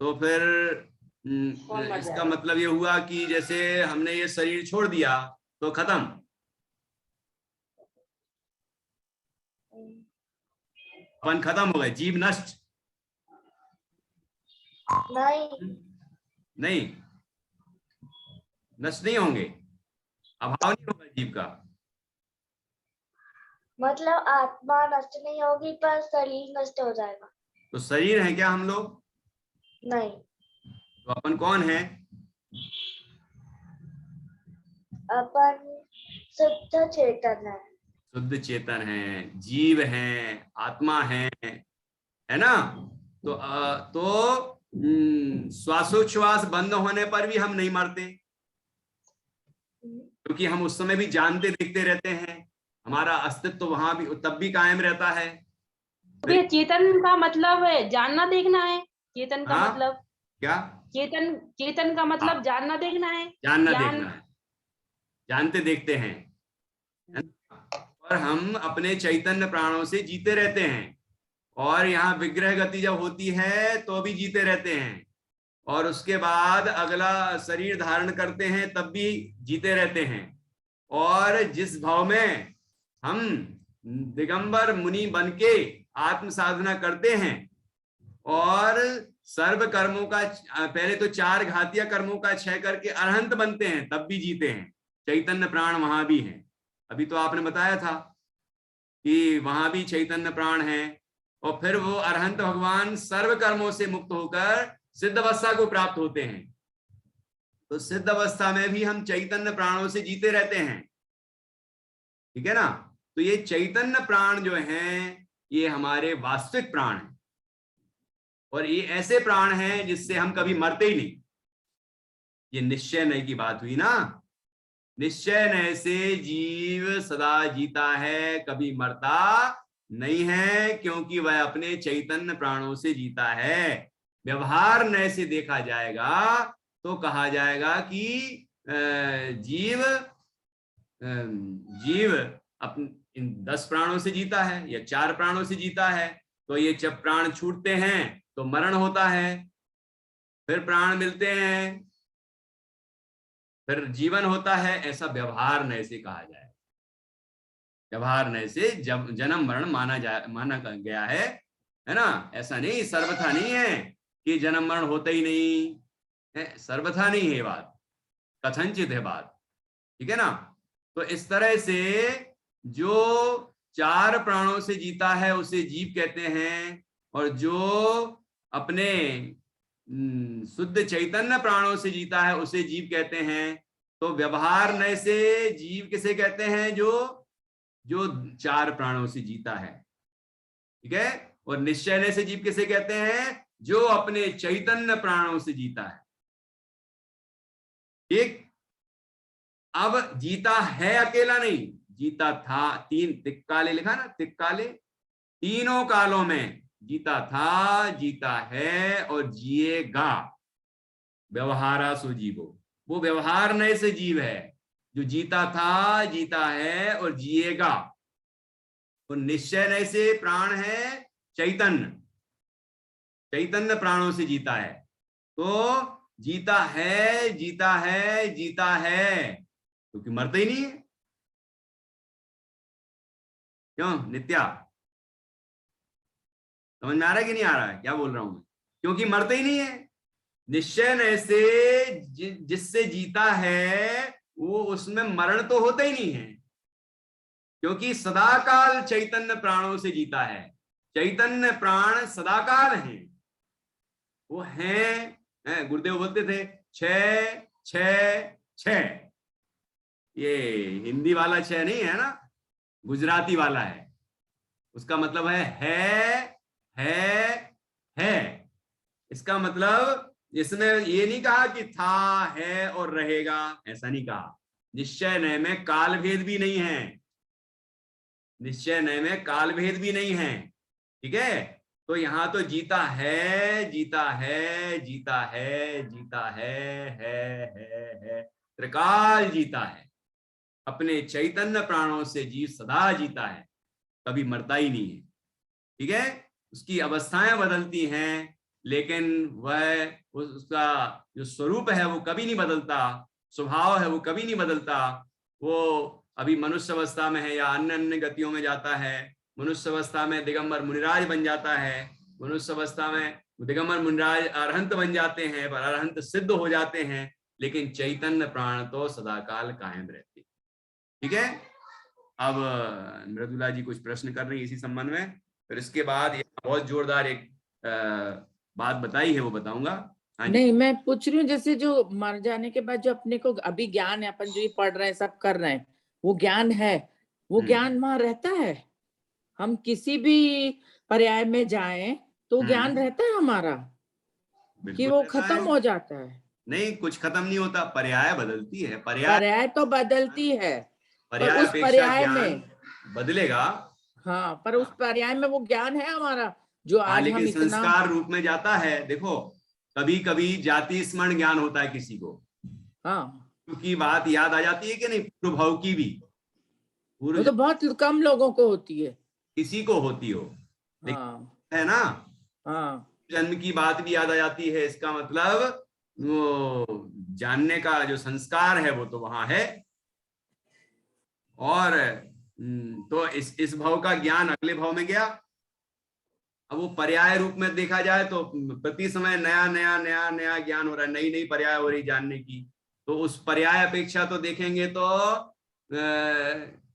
तो फिर इसका मतलब ये हुआ कि जैसे हमने ये शरीर छोड़ दिया तो खत्म, अपन खत्म हो गए, जीव नष्ट नहीं, नष्ट नहीं होंगे, अभाव नहीं होगा जीव का। मतलब आत्मा नष्ट नहीं होगी पर शरीर नष्ट हो जाएगा। तो शरीर है क्या हम लोग? नहीं, तो अपन कौन है? अपन शुद्ध चेतन है। शुद्ध चेतन है, जीव है, आत्मा है ना। तो श्वासोच्छ्वास बंद होने पर भी हम नहीं मरते, क्योंकि हम उस समय भी जानते देखते रहते हैं, हमारा अस्तित्व वहां भी तब भी कायम रहता है। तो ये चेतन का मतलब है जानना देखना है, चेतन का हाँ? मतलब क्या? चेतन का मतलब हाँ। जानना देखना है, जानना देखना है, जानते देखते हैं, है ना? और हम अपने चैतन्य प्राणों से जीते रहते हैं, और यहाँ विग्रह गति जब होती है तो भी जीते रहते हैं, और उसके बाद अगला शरीर धारण करते हैं तब भी जीते रहते हैं। और जिस भाव में हम दिगंबर मुनि बनके आत्म साधना करते हैं और सर्व कर्मों का, पहले तो 4 घातीय कर्मों का क्षय करके अरहंत बनते हैं तब भी जीते हैं, चैतन्य प्राण वहां भी हैं। अभी तो आपने बताया था कि वहां भी चैतन्य प्राण है, और फिर वो अरहंत भगवान सर्व कर्मों से मुक्त होकर सिद्ध अवस्था को प्राप्त होते हैं। तो सिद्ध अवस्था में भी हम चैतन्य प्राणों से जीते रहते हैं, ठीक है ना। तो ये चैतन्य प्राण जो हैं ये हमारे वास्तविक प्राण हैं, और ये ऐसे प्राण हैं जिससे हम कभी मरते ही नहीं। ये निश्चय नय की बात हुई ना, निश्चय नय से जीव सदा जीता है, कभी मरता नहीं है, क्योंकि वह अपने चैतन्य प्राणों से जीता है। व्यवहार नय से देखा जाएगा तो कहा जाएगा कि जीव अपने इन 10 प्राणों से जीता है या 4 प्राणों से जीता है, तो ये जब प्राण छूटते हैं तो मरण होता है, फिर प्राण मिलते हैं, फिर जीवन होता है। ऐसा व्यवहार नय से कहा जाए, व्यवहार नय से जब जन्म मरण माना गया है ना। ऐसा नहीं, सर्वथा नहीं है कि जन्म मरण होता ही नहीं है, सर्वथा नहीं है बात, कथनचित है बात, ठीक है ना। तो इस तरह से जो 4 प्राणों से जीता है उसे जीव कहते हैं, और जो अपने शुद्ध चैतन्य प्राणों से जीता है उसे जीव कहते हैं। तो व्यवहार नय से जीव किसे कहते हैं? जो 4 प्राणों से जीता है, ठीक है। और निश्चय नय से जीव किसे कहते हैं? जो अपने चैतन्य प्राणों से जीता है, ठीक। अब जीता है अकेला नहीं, जीता था, 3 तिक्काले लिखा ना, तिक्काले, तीनों कालों में जीता था, जीता है और जिएगा। व्यवहारा सो जीवो, वो व्यवहार नय से जीव है जो जीता था, जीता है और जिएगा। तो निश्चय नय से प्राण है चैतन्य, चैतन्य प्राणों से जीता है, तो जीता है, जीता है, जीता है, क्योंकि मरते ही नहीं है। क्यों नित्या, समझ में आ रहा है कि नहीं आ रहा है क्या बोल रहा हूं मैं? क्योंकि मरते ही नहीं है। निश्चय नय से जिससे जीता है वो, उसमें मरण तो होता ही नहीं है, क्योंकि सदाकाल चैतन्य प्राणों से जीता है। चैतन्य प्राण सदाकाल हैं, वो हैं, गुरुदेव बोलते थे 6 6 6, ये हिंदी वाला 6 नहीं है ना, गुजराती वाला है। उसका मतलब है। इसका मतलब इसने ये नहीं कहा कि था, है और रहेगा, ऐसा नहीं कहा। निश्चय नय में काल भेद भी नहीं है, निश्चय नय में काल भेद भी नहीं है, ठीक है। तो यहां तो जीता है, जीता है, जीता है, जीता है, त्रिकाल जीता है। अपने चैतन्य प्राणों से जीव सदा जीता है, कभी मरता ही नहीं है, ठीक है। उसकी अवस्थाएं बदलती हैं, लेकिन वह उसका जो स्वरूप है वो कभी नहीं बदलता, स्वभाव है वो कभी नहीं बदलता। वो अभी मनुष्य अवस्था में है या अन्य अन्य गतियों में जाता है। मनुष्य अवस्था में दिगंबर मुनिराज बन जाता है, मनुष्य अवस्था में दिगंबर मुनिराज अरहंत बन जाते हैं, पर अरहंत सिद्ध हो जाते हैं, लेकिन चैतन्य प्राण तो सदाकाल कायम रहते, ठीक है। अब मृदुला जी कुछ प्रश्न कर रही है इसी संबंध में, फिर इसके बाद बहुत जोरदार एक बात बताई है वो बताऊंगा। हाँ जी। नहीं, मैं पूछ रही हूँ जैसे जो मर जाने के बाद जो अपने को अभी ज्ञान है, अपन जो ये पढ़ रहे हैं सब कर रहे हैं, वो ज्ञान है, वो ज्ञान वहां रहता है। हम किसी भी पर्याय में जाएं तो ज्ञान रहता है हमारा, कि बिल्कुल वो रहता खत्म है। हो जाता है? नहीं, कुछ खत्म नहीं होता, पर्याय बदलती है। पर्याय पर्याय तो बदलती है, पर पर्याय उस अपेक्षा पर्याय ज्ञान में, बदलेगा। हाँ, पर उस पर्याय में वो ज्ञान है हमारा जो हाँ, आज हम लेकिन इतना। संस्कार रूप में जाता है। देखो, कभी कभी जाति स्मरण ज्ञान होता है किसी को, हाँ, क्योंकि बात याद आ जाती है कि नहीं, पूर्व भाव की भी, वो पूर्व तो बहुत कम लोगों को होती है। किसी को होती हो, हाँ, है ना। हाँ, जन्म की बात भी याद आ जाती है, इसका मतलब वो जानने का जो संस्कार है वो तो वहां है। और तो इस भाव का ज्ञान अगले भाव में गया। अब वो पर्याय रूप में देखा जाए तो प्रति समय नया नया नया नया ज्ञान हो रहा है, नई नई पर्याय हो रही जानने की। तो उस पर्याय अपेक्षा तो देखेंगे तो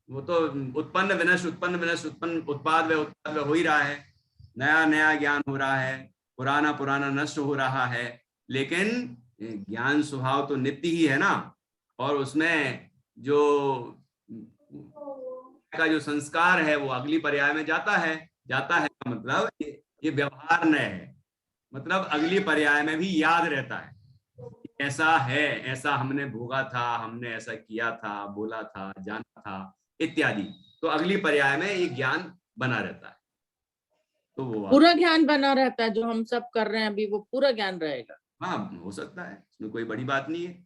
वो तो उत्पन्न विनष्ट उत्पन्न विनष्ट उत्पन्न उत्पाद व उत्पाद हो ही रहा है, नया नया ज्ञान हो रहा है, पुराना पुराना नष्ट हो रहा है। लेकिन ज्ञान स्वभाव तो नित्य ही है ना। और उसमें जो का जो संस्कार है वो अगली पर्याय में जाता है मतलब ये व्यवहार नय है, मतलब अगली पर्याय में भी याद रहता है, ऐसा है, ऐसा हमने भोगा था, हमने ऐसा किया था, बोला था, जाना था इत्यादि। तो अगली पर्याय में ये ज्ञान बना रहता है। तो वो पूरा ज्ञान बना रहता है जो हम सब कर रहे हैं अभी, वो पूरा ज्ञान रहेगा। हाँ, हो सकता है, इसमें कोई बड़ी बात नहीं है।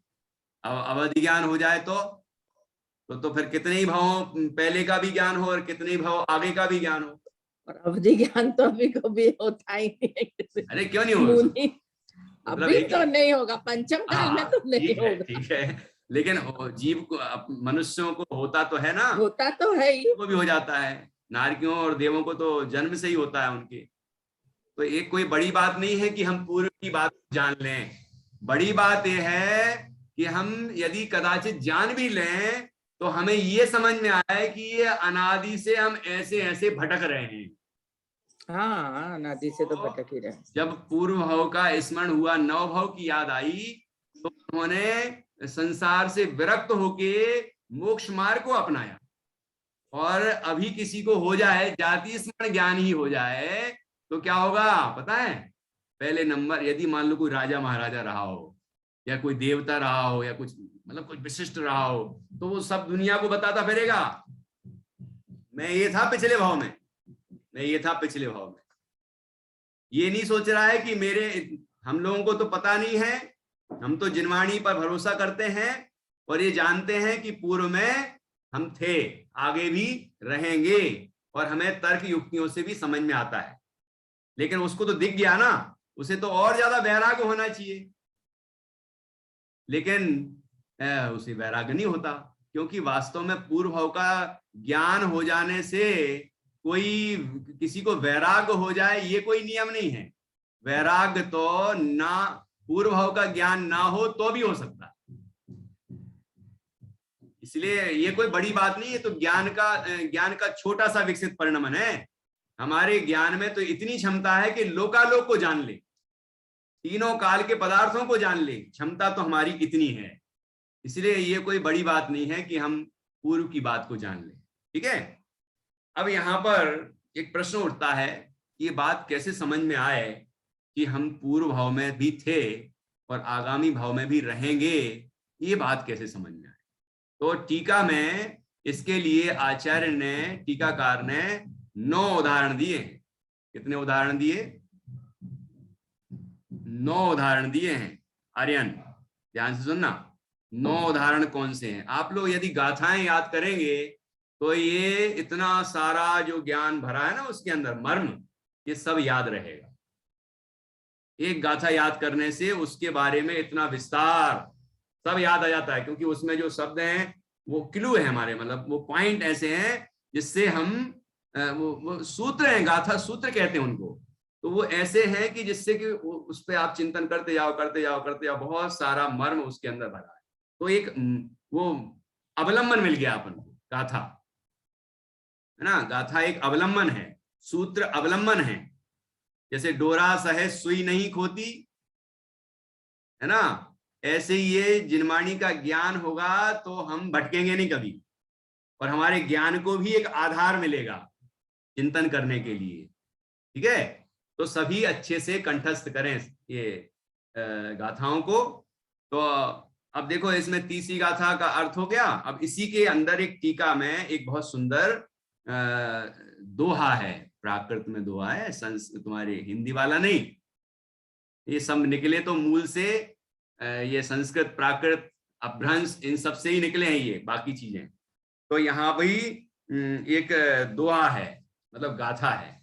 अवधि ज्ञान हो जाए तो फिर कितने ही भाव पहले का भी ज्ञान हो और कितने ही भाव आगे का भी ज्ञान हो। और अवधि ज्ञान तो अभी कभी होता ही नहीं है किसी अरे क्यों नहीं होगा, मुनि, मतलब अभी तो नहीं होगा, पंचम काल में तो नहीं ठीक है, होगा। ठीक है, लेकिन जीव को मनुष्यों को होता तो है ना, होता तो है ही। को भी हो जाता है, नारकियों और देवों को तो जन्म से ही होता है उनके। तो एक कोई बड़ी बात नहीं है कि हम पूर्व की बात जान लें। बड़ी बात यह है कि हम यदि कदाचित जान भी लें तो हमें ये समझ में आए कि ये अनादि से हम ऐसे ऐसे भटक रहे हैं। हाँ, नदी से तो भटक ही रहे। जब पूर्व भाव का स्मरण हुआ, नव भाव की याद आई, तो उन्होंने संसार से विरक्त होके मोक्ष मार्ग को अपनाया। और अभी किसी को हो जाए जाति स्मरण ज्ञान ही हो जाए तो क्या होगा पता है? पहले नंबर, यदि मान लो कोई राजा महाराजा रहा हो या कोई देवता रहा हो या कुछ मतलब कोई विशिष्ट रहा हो, तो वो सब दुनिया को बताता फिरेगा, मैं ये था पिछले भाव में, मैं ये था पिछले भाव में। ये नहीं सोच रहा है कि मेरे, हम लोगों को तो पता नहीं है, हम तो जिनवाणी पर भरोसा करते हैं और ये जानते हैं कि पूर्व में हम थे, आगे भी रहेंगे, और हमें तर्क युक्तियों से भी समझ में आता है। लेकिन उसको तो दिख गया ना, उसे तो और ज्यादा वैराग्य होना चाहिए, लेकिन उसे वैराग्य नहीं होता, क्योंकि वास्तव में पूर्व भाव का ज्ञान हो जाने से कोई किसी को वैराग्य हो जाए ये कोई नियम नहीं है। वैराग्य तो ना, पूर्व भाव का ज्ञान ना हो तो भी हो सकता है, इसलिए ये कोई बड़ी बात नहीं है। तो ज्ञान का छोटा सा विकसित परिणमन है। हमारे ज्ञान में तो इतनी क्षमता है कि लोकालोक को जान ले, तीनों काल के पदार्थों को जान ले, क्षमता तो हमारी इतनी है। इसलिए ये कोई बड़ी बात नहीं है कि हम पूर्व की बात को जान लें, ठीक है। अब यहाँ पर एक प्रश्न उठता है, ये बात कैसे समझ में आए कि हम पूर्व भाव में भी थे और आगामी भाव में भी रहेंगे, ये बात कैसे समझ में आए? तो टीका में इसके लिए आचार्य ने, टीकाकार ने 9 उदाहरण दिए। कितने उदाहरण दिए? 9 उदाहरण दिए हैं। आर्यन ध्यान से सुनना, 9 उदाहरण कौन से हैं? आप लोग यदि गाथाएं याद करेंगे तो ये इतना सारा जो ज्ञान भरा है ना उसके अंदर मर्म, ये सब याद रहेगा। एक गाथा याद करने से उसके बारे में इतना विस्तार सब याद आ जाता है, क्योंकि उसमें जो शब्द हैं वो क्लू है हमारे, मतलब वो पॉइंट ऐसे हैं जिससे हम वो सूत्र हैं, गाथा सूत्र कहते हैं उनको। तो वो ऐसे हैं कि जिससे कि उस पर आप चिंतन करते जाओ करते जाओ करते जाओ, बहुत सारा मर्म उसके अंदर भरा है। तो एक वो अवलंबन मिल गया अपन को, गाथा है ना। गाथा एक अवलंबन है, सूत्र अवलंबन है। जैसे डोरा सहे सुई नहीं खोती, है ना, ऐसे ये जिनवाणी का ज्ञान होगा तो हम भटकेंगे नहीं कभी, और हमारे ज्ञान को भी एक आधार मिलेगा चिंतन करने के लिए। ठीक है, तो सभी अच्छे से कंठस्थ करें ये गाथाओं को। तो अब देखो, इसमें तीसरी गाथा का अर्थ हो गया। अब इसी के अंदर एक टीका में एक बहुत सुंदर दोहा है, प्राकृत में दोहा है, तुम्हारे हिंदी वाला नहीं, ये सब निकले तो मूल से ये संस्कृत प्राकृत अपभ्रंश इन सब से ही निकले हैं ये बाकी चीजें। तो यहाँ भी एक दोहा है, मतलब गाथा है।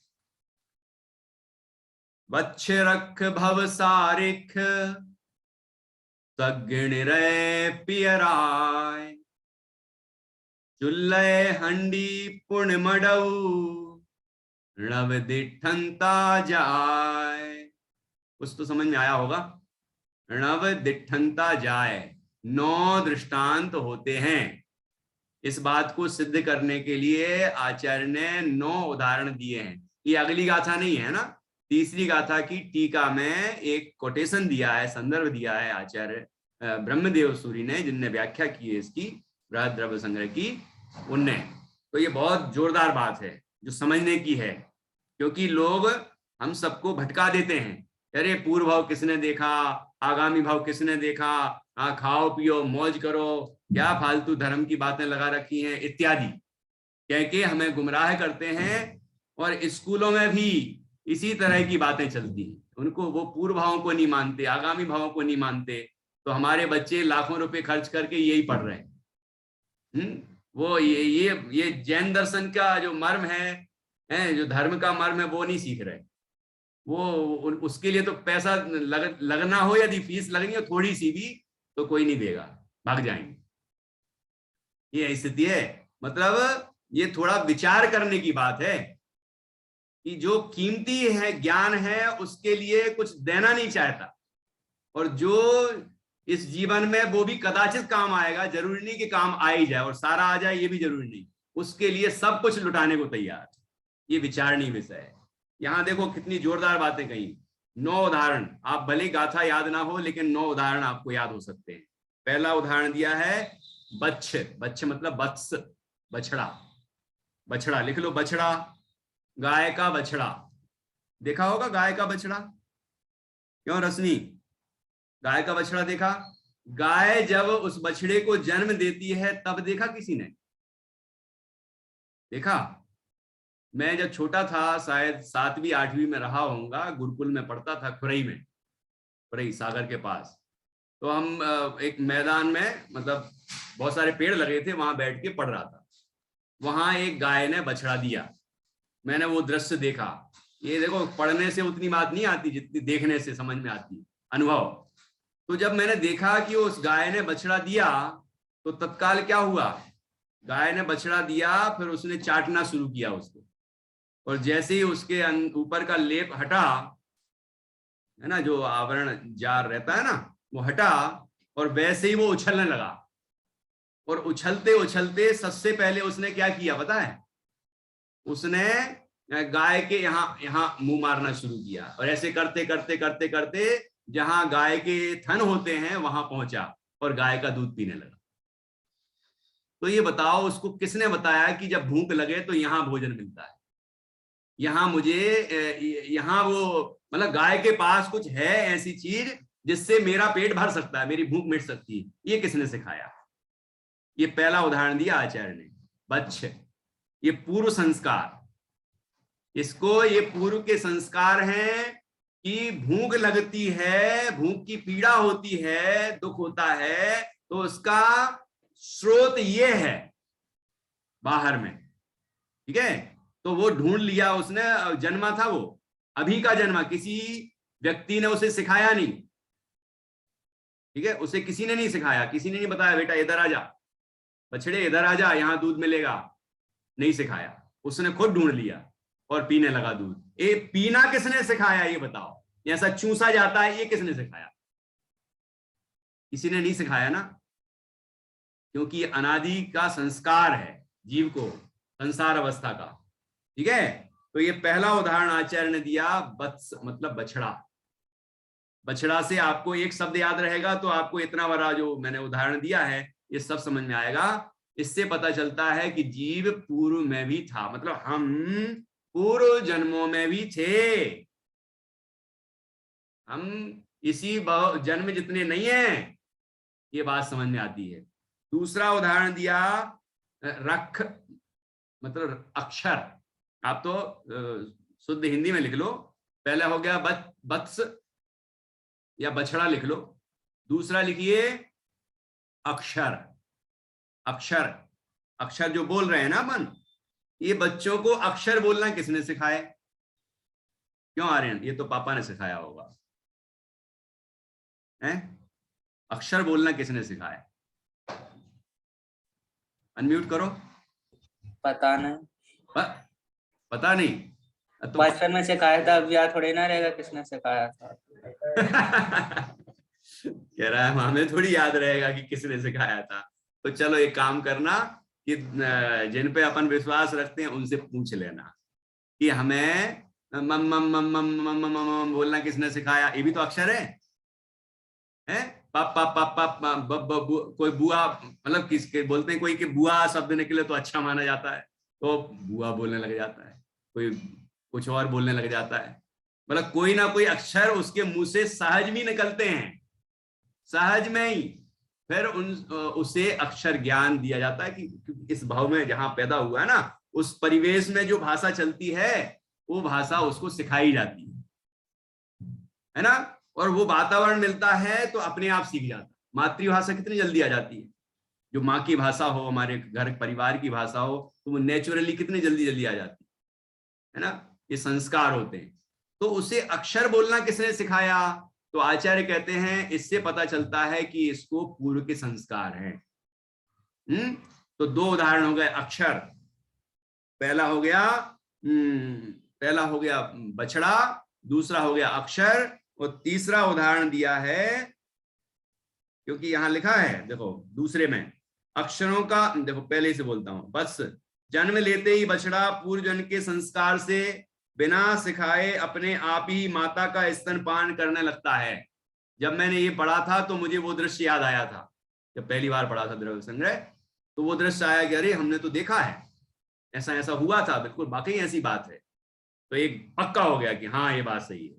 बच्छ रख भव सारिख सगिण रे पियराय, चुल्ले हंडी पुण्य मडऊ नव दिठंता जाय। कुछ तो समझ में आया होगा। नव दिठंता जाय, 9 दृष्टांत होते हैं। इस बात को सिद्ध करने के लिए आचार्य ने 9 उदाहरण दिए हैं। ये अगली गाथा नहीं है ना, तीसरी गाथा की टीका में एक कोटेशन दिया है, संदर्भ दिया है आचार्य ब्रह्मदेव सूरी ने, जिनने व्याख्या की है इसकी बृहद द्रव्य संग्रह की, उनने। तो ये बहुत जोरदार बात है जो समझने की है, क्योंकि लोग हम सबको भटका देते हैं। अरे पूर्व भाव किसने देखा, आगामी भाव किसने देखा, खाओ पियो मौज करो, क्या फालतू धर्म की बातें लगा रखी हैं इत्यादि कह के हमें गुमराह करते हैं। और स्कूलों में भी इसी तरह की बातें चलती हैं। उनको, वो पूर्व भावों को नहीं मानते, आगामी भावों को नहीं मानते, तो हमारे बच्चे लाखों रुपए खर्च करके यही पढ़ रहे हैं। वो ये जैन दर्शन का जो मर्म है, जो धर्म का मर्म है, वो नहीं सीख रहे। वो उसके लिए तो पैसा लगना हो, यदि फीस लगनी हो थोड़ी सी भी, तो कोई नहीं देगा, भाग जाएंगे। ये स्थिति है। मतलब ये थोड़ा विचार करने की बात है कि जो कीमती है ज्ञान है, उसके लिए कुछ देना नहीं चाहता, और जो इस जीवन में वो भी कदाचित काम आएगा, जरूरी नहीं कि काम आ ही जाए और सारा आ जाए, ये भी जरूरी नहीं, उसके लिए सब कुछ लुटाने को तैयार। ये विचारणीय विषय है। यहाँ देखो कितनी जोरदार बातें कही। 9 उदाहरण, आप भले गाथा याद ना हो लेकिन 9 उदाहरण आपको याद हो सकते हैं। पहला उदाहरण दिया है बच्छ। बच्छ मतलब वत्स, बछड़ा। बछड़ा लिख लो, बछड़ा, गाय का बछड़ा। देखा होगा गाय का बछड़ा, क्यों रश्मि, गाय का बछड़ा देखा? गाय जब उस बछड़े को जन्म देती है तब देखा किसी ने? देखा? मैं जब छोटा था, शायद 7वीं 8वीं में रहा होऊंगा, गुरुकुल में पढ़ता था खुरई में, खुरई सागर के पास। तो हम एक मैदान में, मतलब बहुत सारे पेड़ लगे थे, वहां बैठ के पढ़ रहा था। वहां एक गाय ने बछड़ा दिया। मैंने वो दृश्य देखा। ये देखो, पढ़ने से उतनी बात नहीं आती जितनी देखने से समझ में आती, अनुभव। तो जब मैंने देखा कि उस गाय ने बछड़ा दिया, तो तत्काल क्या हुआ, गाय ने बछड़ा दिया, फिर उसने चाटना शुरू किया उसको, और जैसे ही उसके ऊपर का लेप हटा, है ना, जो आवरण जार रहता है ना, वो हटा, और वैसे ही वो उछलने लगा। और उछलते उछलते सबसे पहले उसने क्या किया पता है? उसने गाय के यहाँ मुंह मारना शुरू किया, और ऐसे करते करते करते करते जहां गाय के थन होते हैं वहां पहुंचा और गाय का दूध पीने लगा। तो ये बताओ, उसको किसने बताया कि जब भूख लगे तो यहाँ भोजन मिलता है, यहाँ मुझे, यहाँ वो, मतलब गाय के पास कुछ है ऐसी चीज जिससे मेरा पेट भर सकता है, मेरी भूख मिट सकती है। ये किसने सिखाया? ये पहला उदाहरण दिया आचार्य ने, बच्छ। ये पूर्व संस्कार, इसको, ये पूर्व के संस्कार हैं कि भूख लगती है, भूख की पीड़ा होती है, दुख होता है, तो उसका स्रोत ये है, बाहर में, ठीक है। तो वो ढूंढ लिया उसने, जन्मा था वो, अभी का जन्मा, किसी व्यक्ति ने उसे सिखाया नहीं, ठीक है, उसे किसी ने नहीं सिखाया, किसी ने नहीं बताया बेटा इधर आ जा, बछड़े इधर आ जा, यहाँ दूध मिलेगा, नहीं सिखाया, उसने खुद ढूंढ लिया और पीने लगा दूध। ये पीना किसने सिखाया ये बताओ, ऐसा चूसा जाता है ये किसने सिखाया? किसी ने नहीं सिखाया ना, क्योंकि अनादि का संस्कार है जीव को, संसार अवस्था का, ठीक है। तो ये पहला उदाहरण आचार्य ने दिया, वत्स मतलब बछड़ा। बछड़ा से आपको एक शब्द याद रहेगा तो आपको इतना बड़ा जो मैंने उदाहरण दिया है ये सब समझ में आएगा। इससे पता चलता है कि जीव पूर्व में भी था, मतलब हम पूर्व जन्मों में भी थे, हम इसी जन्म जितने नहीं हैं, ये बात समझ में आती है। दूसरा उदाहरण दिया रख मतलब अक्षर, आप तो शुद्ध हिंदी में लिख लो, पहले हो गया वत्स या बछड़ा लिख लो, दूसरा लिखिए अक्षर। अक्षर, अक्षर जो बोल रहे हैं ना अपन, ये बच्चों को अक्षर बोलना किसने सिखाया? क्यों आर्यन? ये तो पापा ने सिखाया होगा, हैं? अक्षर बोलना किसने सिखाया? अनम्यूट करो। पता नहीं। पता नहीं तो बचपन में सिखाया था, अब याद थोड़ी ना रहेगा किसने सिखाया था। कह रहा है हमें थोड़ी याद रहेगा कि किसने सिखाया था। तो चलो एक काम करना कि जिन पे अपन विश्वास रखते हैं उनसे पूछ लेना कि हमें मम मम मम मम मम मम मम बोलना किसने सिखाया? ये भी तो अक्षर है, हैं? पाप पाप पाप पाप, कोई बुआ, मतलब किसके बोलते हैं कोई कि बुआ शब्द निकले तो अच्छा माना जाता है, तो बुआ बोलने लग जाता है, कोई कुछ और बोलने लग जाता है, मतलब कोई ना कोई अक्षर उसके मुंह से सहज भी निकलते हैं, सहज में ही फिर उसे अक्षर ज्ञान दिया जाता है कि इस भाव में जहां पैदा हुआ है ना, उस परिवेश में जो भाषा चलती है वो भाषा उसको सिखाई जाती है ना, और वो वातावरण मिलता है तो अपने आप सीख जाता है। मातृभाषा कितनी जल्दी आ जाती है, जो माँ की भाषा हो, हमारे घर परिवार की भाषा हो, तो वो नेचुरली कितनी जल्दी जल्दी आ जाती है ना, ये संस्कार होते हैं। तो उसे अक्षर बोलना किसने सिखाया? तो आचार्य कहते हैं इससे पता चलता है कि इसको पूर्व के संस्कार हैं। तो दो उदाहरण हो गए, अक्षर, पहला हो गया बछड़ा, दूसरा हो गया अक्षर, और तीसरा उदाहरण दिया है, क्योंकि यहां लिखा है देखो दूसरे में अक्षरों का, देखो पहले से बोलता हूं, बस जन्म लेते ही बछड़ा पूर्व जन्म के संस्कार से बिना सिखाए अपने आप ही माता का स्तनपान करने लगता है। जब मैंने ये पढ़ा था तो मुझे वो दृश्य याद आया था, जब पहली बार पढ़ा था द्रव्य संग्रह, तो वो दृश्य आया कि अरे हमने तो देखा है, ऐसा ऐसा हुआ था, बिल्कुल वाकई ऐसी बात है। तो एक पक्का हो गया कि हाँ ये बात सही है।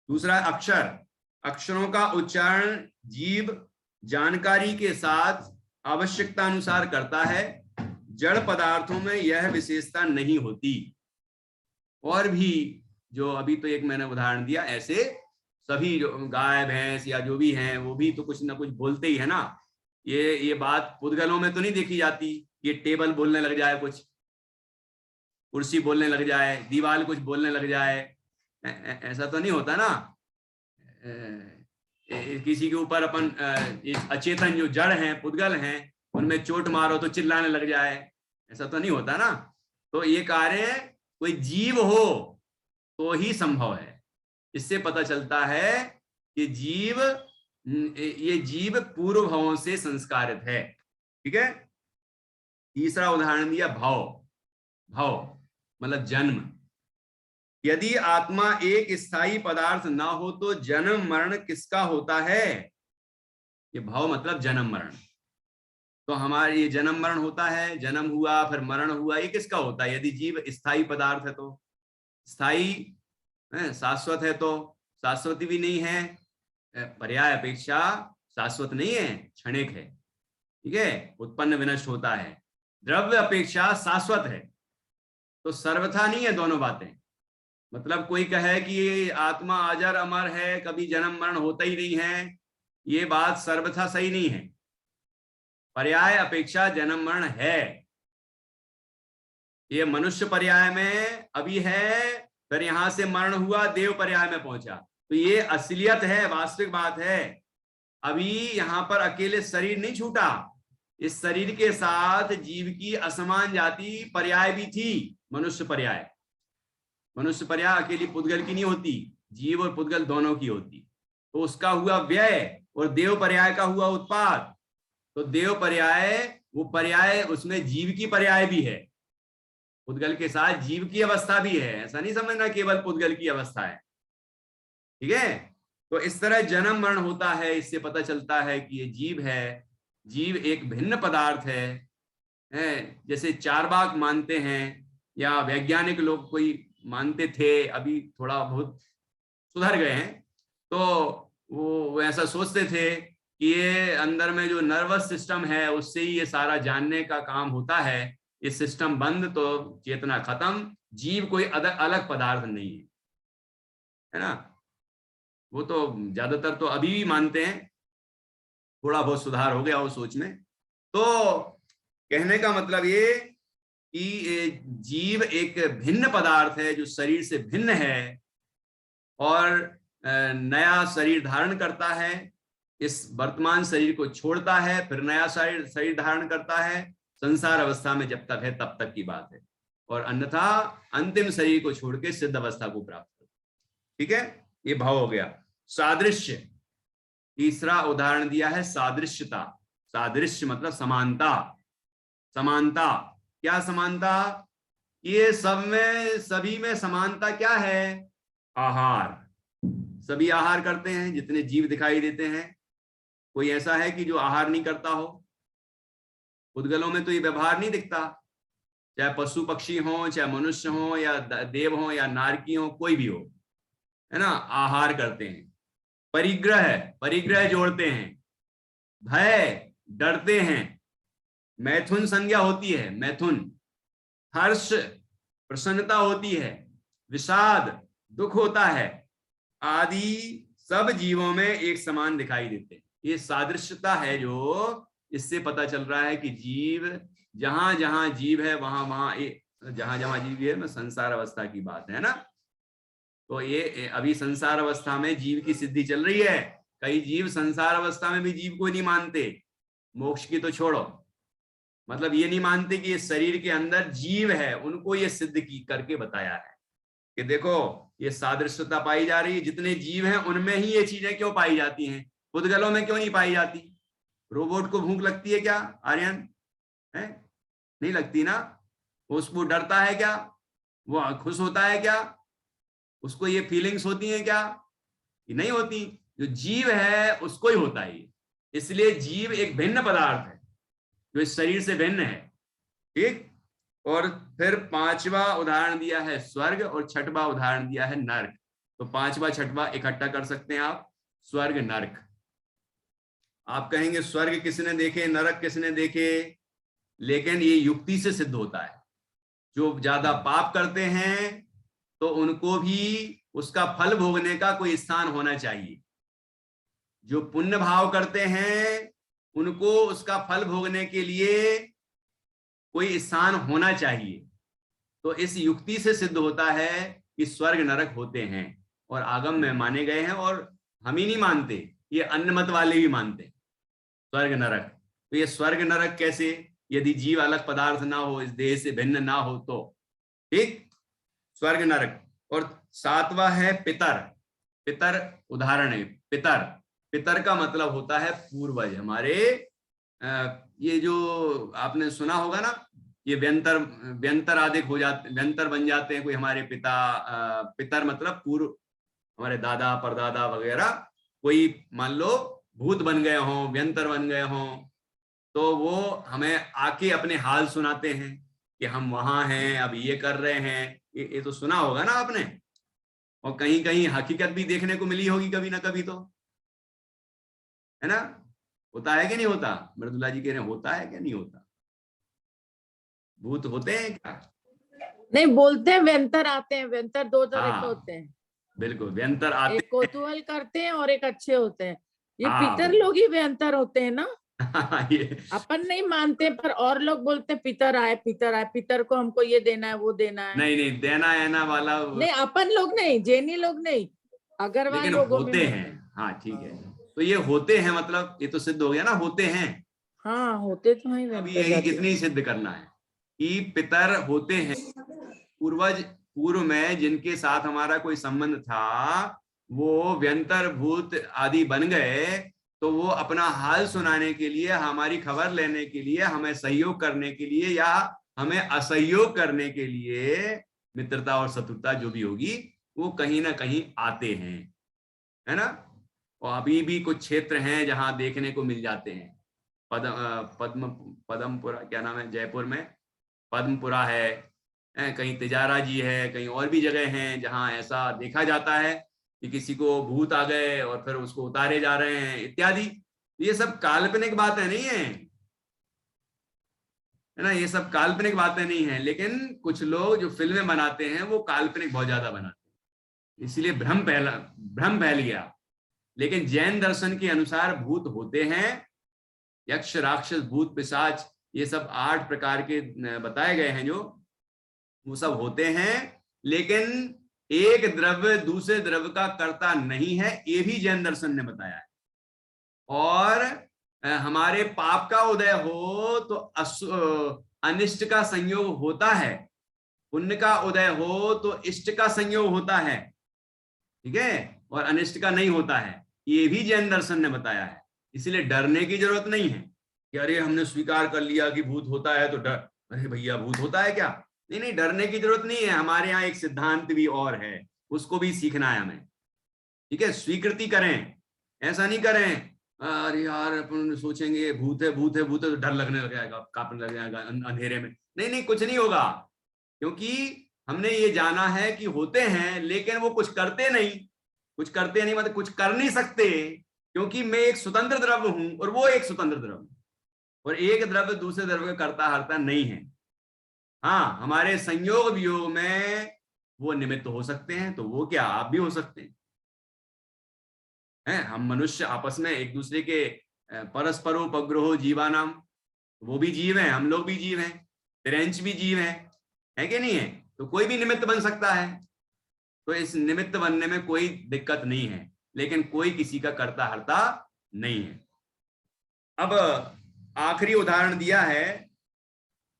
दूसरा अक्षर, अक्षरों का उच्चारण जीव जानकारी के साथ आवश्यकता अनुसार करता है, जड़ पदार्थों में यह विशेषता नहीं होती। और भी जो अभी तो एक मैंने उदाहरण दिया, ऐसे सभी जो गाय भैंस या जो भी हैं वो भी तो कुछ ना कुछ बोलते ही है ना। ये बात पुद्गलों में तो नहीं देखी जाती, ये टेबल बोलने लग जाए, कुछ कुर्सी बोलने लग जाए, दीवार कुछ बोलने लग जाए, ऐसा तो नहीं होता ना। किसी के ऊपर अपन अचेतन जो जड़ हैं, पुद्गल हैं, उनमें चोट मारो तो चिल्लाने लग जाए, ऐसा तो नहीं होता ना। तो ये कार्य कोई जीव हो तो ही संभव है। इससे पता चलता है कि ये जीव पूर्व भावों से संस्कारित है, ठीक है। तीसरा उदाहरण दिया भाव, भाव मतलब जन्म। यदि आत्मा एक स्थायी पदार्थ ना हो तो जन्म मरण किसका होता है? ये भाव मतलब जन्म मरण। तो हमारे ये जन्म मरण होता है, जन्म हुआ फिर मरण हुआ, ये किसका होता है? यदि जीव स्थायी पदार्थ है तो, स्थायी शाश्वत है तो, शाश्वती भी नहीं है, पर्याय अपेक्षा शाश्वत नहीं है, क्षणिक है, ठीक है, उत्पन्न विनष्ट होता है। द्रव्य अपेक्षा शाश्वत है, तो सर्वथा नहीं है दोनों बातें। मतलब कोई कहे कि ये आत्मा अजर अमर है, कभी जन्म मरण होता ही नहीं है, ये बात सर्वथा सही नहीं है। पर्याय अपेक्षा जन्म मरण है, ये मनुष्य पर्याय में अभी है, फिर यहां से मरण हुआ, देव पर्याय में पहुंचा। तो ये असलियत है, वास्तविक बात है। अभी यहाँ पर अकेले शरीर नहीं छूटा, इस शरीर के साथ जीव की असमान जाति पर्याय भी थी। मनुष्य पर्याय, मनुष्य पर्याय अकेली पुद्गल की नहीं होती, जीव और पुद्गल दोनों की होती। तो उसका हुआ व्यय और देव पर्याय का हुआ उत्पाद। तो देव पर्याय वो पर्याय, उसमें जीव की पर्याय भी है, पुद्गल के साथ जीव की अवस्था भी है। ऐसा नहीं समझना केवल पुद्गल की अवस्था है, ठीक है। तो इस तरह जन्म मरण होता है, इससे पता चलता है कि ये जीव है, जीव एक भिन्न पदार्थ है। जैसे चार्वाक मानते हैं या वैज्ञानिक लोग कोई मानते थे, अभी थोड़ा बहुत सुधर गए हैं, तो वो ऐसा सोचते थे कि ये अंदर में जो नर्वस सिस्टम है उससे ही ये सारा जानने का काम होता है। ये सिस्टम बंद तो चेतना खत्म, जीव कोई अलग पदार्थ नहीं है ना। वो तो ज्यादातर तो अभी भी मानते हैं, थोड़ा बहुत सुधार हो गया वो सोच में। तो कहने का मतलब ये कि जीव एक भिन्न पदार्थ है जो शरीर से भिन्न है और नया शरीर धारण करता है, इस वर्तमान शरीर को छोड़ता है, फिर नया शरीर धारण करता है। संसार अवस्था में जब तक है तब तक की बात है, और अन्यथा अंतिम शरीर को छोड़ के सिद्ध अवस्था को प्राप्त करता है। ठीक है, ये भाव हो गया। सादृश्य, तीसरा उदाहरण दिया है सादृश्यता। सादृश्य मतलब समानता। समानता, क्या समानता? ये सब में, सभी में समानता क्या है? आहार। सभी आहार करते हैं, जितने जीव दिखाई देते हैं। कोई ऐसा है कि जो आहार नहीं करता हो? उद्गलों में तो ये व्यवहार नहीं दिखता, चाहे पशु पक्षी हो, चाहे मनुष्य हो, या देव हो, या नारकी हो, कोई भी हो, है ना, आहार करते हैं। परिग्रह, परिग्रह जोड़ते हैं। भय, डरते हैं। मैथुन संज्ञा होती है, मैथुन। हर्ष, प्रसन्नता होती है। विषाद, दुख होता है। आदि सब जीवों में एक समान दिखाई देते हैं। ये सादृश्यता है जो, इससे पता चल रहा है कि जीव, जहां जहां जीव है वहां वहां जहां जहां जीव है, में संसार अवस्था की बात है ना। तो ये अभी संसार अवस्था में जीव की सिद्धि चल रही है। कई जीव संसार अवस्था में भी जीव को नहीं मानते, मोक्ष की तो छोड़ो, मतलब ये नहीं मानते कि ये शरीर के अंदर जीव है। उनको ये सिद्ध की करके बताया है कि देखो ये सादृश्यता पाई जा रही है, जितने जीव हैं उनमें ही ये चीजें क्यों पाई जाती हैं, पुद्गलों में क्यों नहीं पाई जाती? रोबोट को भूख लगती है क्या आर्यन? है नहीं लगती ना। उसको डरता है क्या? वो खुश होता है क्या? उसको ये फीलिंग्स होती हैं क्या? ये नहीं होती। जो जीव है उसको ही होता है। इसलिए जीव एक भिन्न पदार्थ है जो इस शरीर से भिन्न है। ठीक। और फिर पांचवा उदाहरण दिया है स्वर्ग, और छठवां उदाहरण दिया है नरक। तो पांचवा छठवां इकट्ठा कर सकते हैं आप, स्वर्ग नरक। आप कहेंगे स्वर्ग किसने देखे, नरक किसने देखे? लेकिन ये युक्ति से सिद्ध होता है। जो ज्यादा पाप करते हैं तो उनको भी उसका फल भोगने का कोई स्थान होना चाहिए। जो पुण्य भाव करते हैं उनको उसका फल भोगने के लिए कोई स्थान होना चाहिए। तो इस युक्ति से सिद्ध होता है कि स्वर्ग नरक होते हैं, और आगम में माने गए हैं। और हम ही नहीं मानते, ये अन्य मत वाले भी मानते स्वर्ग नरक। तो ये स्वर्ग नरक कैसे? यदि जीव अलग पदार्थ ना हो, इस देह से भिन्न ना हो तो। ठीक, स्वर्ग नरक। और सातवां है पितर। पितर उदाहरण है। पितर, पितर का मतलब होता है पूर्वज हमारे। ये जो आपने सुना होगा ना, ये व्यंतर आदिक हो जाते, व्यंतर बन जाते हैं कोई हमारे पिता। पितर मतलब पूर्व, हमारे दादा परदादा वगैरह। कोई मान लो भूत बन गए हों, व्यंतर बन गए हों, तो वो हमें आके अपने हाल सुनाते हैं कि हम वहां हैं, अब ये कर रहे हैं। ये तो सुना होगा ना आपने। और कहीं कहीं हकीकत भी देखने को मिली होगी कभी ना कभी, तो है ना। होता है कि नहीं होता? मृदुला जी कह रहे हैं होता है क्या नहीं होता? भूत होते हैं क्या? नहीं, बोलते हैं व्यंतर आते हैं। व्यंतर दो तरह के होते हैं। बिल्कुल, व्यंतर आते एक कौतूहल करते हैं और एक अच्छे होते हैं। ये हाँ। पितर लोग ही व्यंतर होते हैं ना। ये अपन नहीं मानते, पर और लोग बोलते पितर आए, पितर आए, पितर को हमको ये देना है, वो देना है। नहीं नहीं, देना है ना वाला नहीं, अपन लोग नहीं, जैनी लोग नहीं, अग्रवाल लेकिन लोगों में होते होता हैं। है। हाँ ठीक है, तो ये होते हैं मतलब ये तो सिद्ध हो गया ना, होते हैं। हाँ, होते तो हैं अभी वेंकट यही जाति। इतनी सिद्ध करना है कि पितर होते हैं, पूर्वज पूर्व में जिनके साथ हमारा कोई संबंध था वो व्यंतर भूत आदि बन गए, तो वो अपना हाल सुनाने के लिए, हमारी खबर लेने के लिए, हमें सहयोग करने के लिए या हमें असहयोग करने के लिए, मित्रता और शत्रुता जो भी होगी, वो कहीं ना कहीं आते हैं, है ना। और अभी भी कुछ क्षेत्र हैं जहां देखने को मिल जाते हैं। पद्मपुरा क्या नाम है, जयपुर में पद्मपुरा है, कहीं तिजारा जी है, कहीं और भी जगह हैं जहां ऐसा देखा जाता है कि किसी को भूत आ गए और फिर उसको उतारे जा रहे हैं इत्यादि। ये सब काल्पनिक बातें नहीं है ना, ये सब काल्पनिक बातें नहीं है, लेकिन कुछ लोग जो फिल्में बनाते हैं वो काल्पनिक बहुत ज्यादा बनाते हैं, इसलिए भ्रम फैल गया। लेकिन जैन दर्शन के अनुसार भूत होते हैं, यक्ष राक्षस भूत पिशाच ये सब 8 प्रकार के बताए गए हैं, जो वो सब होते हैं, लेकिन एक द्रव्य दूसरे द्रव्य का कर्ता नहीं है, ये भी जैन दर्शन ने बताया है। और हमारे पाप का उदय हो तो अनिष्ट का संयोग होता है, पुण्य का उदय हो तो इष्ट का संयोग होता है, ठीक है, और अनिष्ट का नहीं होता है, ये भी जैन दर्शन ने बताया है। इसलिए डरने की जरूरत नहीं है कि अरे हमने स्वीकार कर लिया कि भूत होता है तो डर, अरे भैया भूत होता है क्या, नहीं नहीं, डरने की जरूरत नहीं है। हमारे यहाँ एक सिद्धांत भी और है, उसको भी सीखना है हमें, ठीक है। स्वीकृति करें, ऐसा नहीं करें अरे यार अपन सोचेंगे भूत है भूत है भूत है तो डर लगने लग जाएगा, कांपने लग जाएगा अंधेरे में। नहीं नहीं, कुछ नहीं होगा, क्योंकि हमने ये जाना है कि होते हैं, लेकिन वो कुछ करते नहीं, मतलब कुछ कर नहीं सकते, क्योंकि मैं एक स्वतंत्र द्रव्य हूं और वो एक स्वतंत्र द्रव्य, और एक द्रव्य दूसरे द्रव्य का कर्ता हर्ता नहीं है। हाँ, हमारे संयोग वियोग में वो निमित्त हो सकते हैं, तो वो क्या आप भी हो सकते हैं। हम मनुष्य आपस में एक दूसरे के परस्परोपग्रहो जीवानाम, वो भी जीव हैं, हम लोग भी जीव हैं, तिरंच भी जीव है कि नहीं है, तो कोई भी निमित्त बन सकता है, तो इस निमित्त बनने में कोई दिक्कत नहीं है, लेकिन कोई किसी का कर्ता हर्ता नहीं है। अब आखिरी उदाहरण दिया है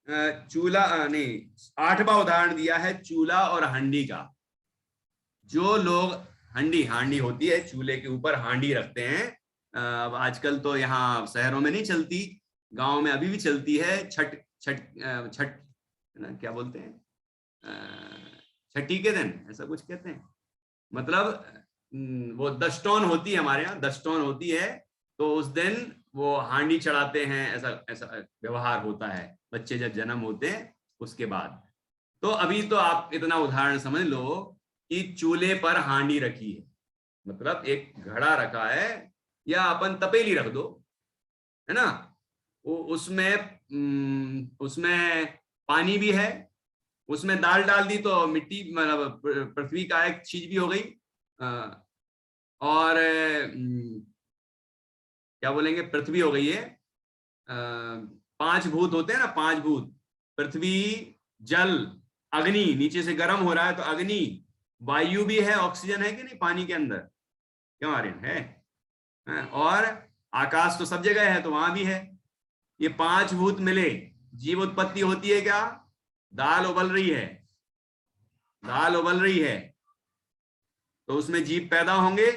चूल्हा, नहीं 8वां उदाहरण दिया है चूल्हा और हांडी का। जो लोग हांडी होती है, चूल्हे के ऊपर हांडी रखते हैं, अब आजकल तो यहाँ शहरों में नहीं चलती, गांव में अभी भी चलती है, छठ क्या बोलते हैं, छठी के दिन ऐसा कुछ कहते हैं, मतलब वो 10 टन होती है, हमारे यहाँ 10 टन होती है, तो उस दिन वो हांडी चढ़ाते हैं, ऐसा व्यवहार होता है बच्चे जब जन्म होते हैं उसके बाद। तो अभी तो आप इतना उदाहरण समझ लो कि चूल्हे पर हांडी रखी है, मतलब एक घड़ा रखा है, या अपन तपेली रख दो, है ना, वो उसमें पानी भी है, उसमें दाल डाल दी तो मिट्टी, मतलब पृथ्वी का एक चीज भी हो गई, और क्या बोलेंगे, पृथ्वी हो गई है। 5 भूत होते हैं ना, 5 भूत, पृथ्वी, जल, अग्नि, नीचे से गर्म हो रहा है तो अग्नि, वायु भी है, ऑक्सीजन है कि नहीं पानी के अंदर, क्यों आर्यन है, और आकाश तो सब जगह है तो वहां भी है। ये 5 भूत मिले, जीव उत्पत्ति होती है क्या, दाल उबल रही है तो उसमें जीव पैदा होंगे।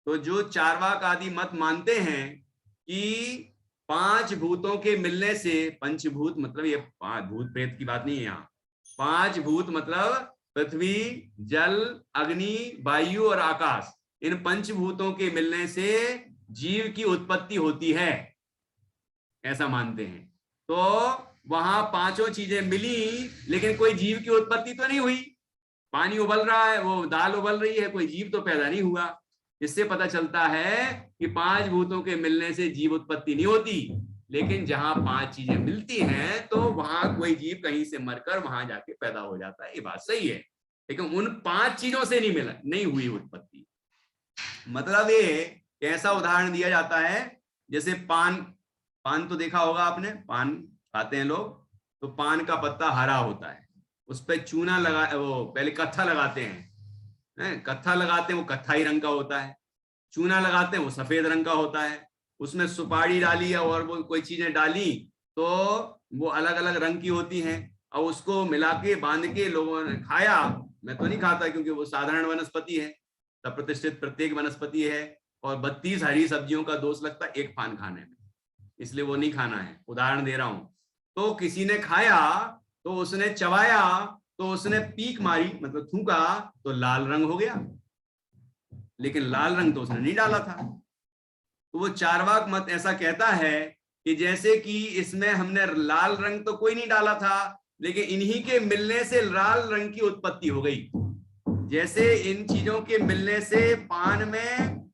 तो जो चार्वाक आदि मत मानते हैं कि 5 भूतों के मिलने से, पंचभूत मतलब ये 5 भूत प्रेत की बात नहीं है यहाँ, 5 भूत मतलब पृथ्वी, जल, अग्नि, वायु और आकाश, इन पंचभूतों के मिलने से जीव की उत्पत्ति होती है, ऐसा मानते हैं। तो वहां 5 चीजें मिली, लेकिन कोई जीव की उत्पत्ति तो नहीं हुई। पानी उबल रहा है, वो दाल उबल रही है, कोई जीव तो पैदा नहीं हुआ। इससे पता चलता है कि 5 भूतों के मिलने से जीव उत्पत्ति नहीं होती, लेकिन जहां 5 चीजें मिलती हैं तो वहां कोई जीव कहीं से मरकर वहां जाके पैदा हो जाता है, ये बात सही है। लेकिन उन 5 चीजों से नहीं हुई उत्पत्ति। मतलब ये ऐसा उदाहरण दिया जाता है जैसे पान तो देखा होगा आपने, पान खाते हैं लोग, तो पान का पत्ता हरा होता है, उस पर चूना लगा, वो पहले कत्था लगाते हैं, कत्था लगाते हैं, वो कत्थाई रंग का होता है। चूना लगाते हैं, वो सफेद रंग का होता है। उसमें सुपारी डाली या और वो कोई चीजें डाली तो वो अलग अलग रंग की होती हैं, और उसको मिला के बांध के लोगों ने खाया। मैं तो नहीं खाता क्योंकि वो साधारण वनस्पति है, तब प्रतिष्ठित प्रत्येक वनस्पति है, और 32 हरी सब्जियों का दोष लगता है एक पान खाने में, इसलिए वो नहीं खाना है। उदाहरण दे रहा हूं। तो किसी ने खाया, तो उसने चबाया, तो उसने पीक मारी, मतलब थूका, तो लाल रंग हो गया, लेकिन लाल रंग तो उसने नहीं डाला था। तो वो चार्वाक मत ऐसा कहता है कि जैसे कि इसमें हमने लाल रंग तो कोई नहीं डाला था, लेकिन इन्हीं के मिलने से लाल रंग की उत्पत्ति हो गई। जैसे इन चीजों के मिलने से पान में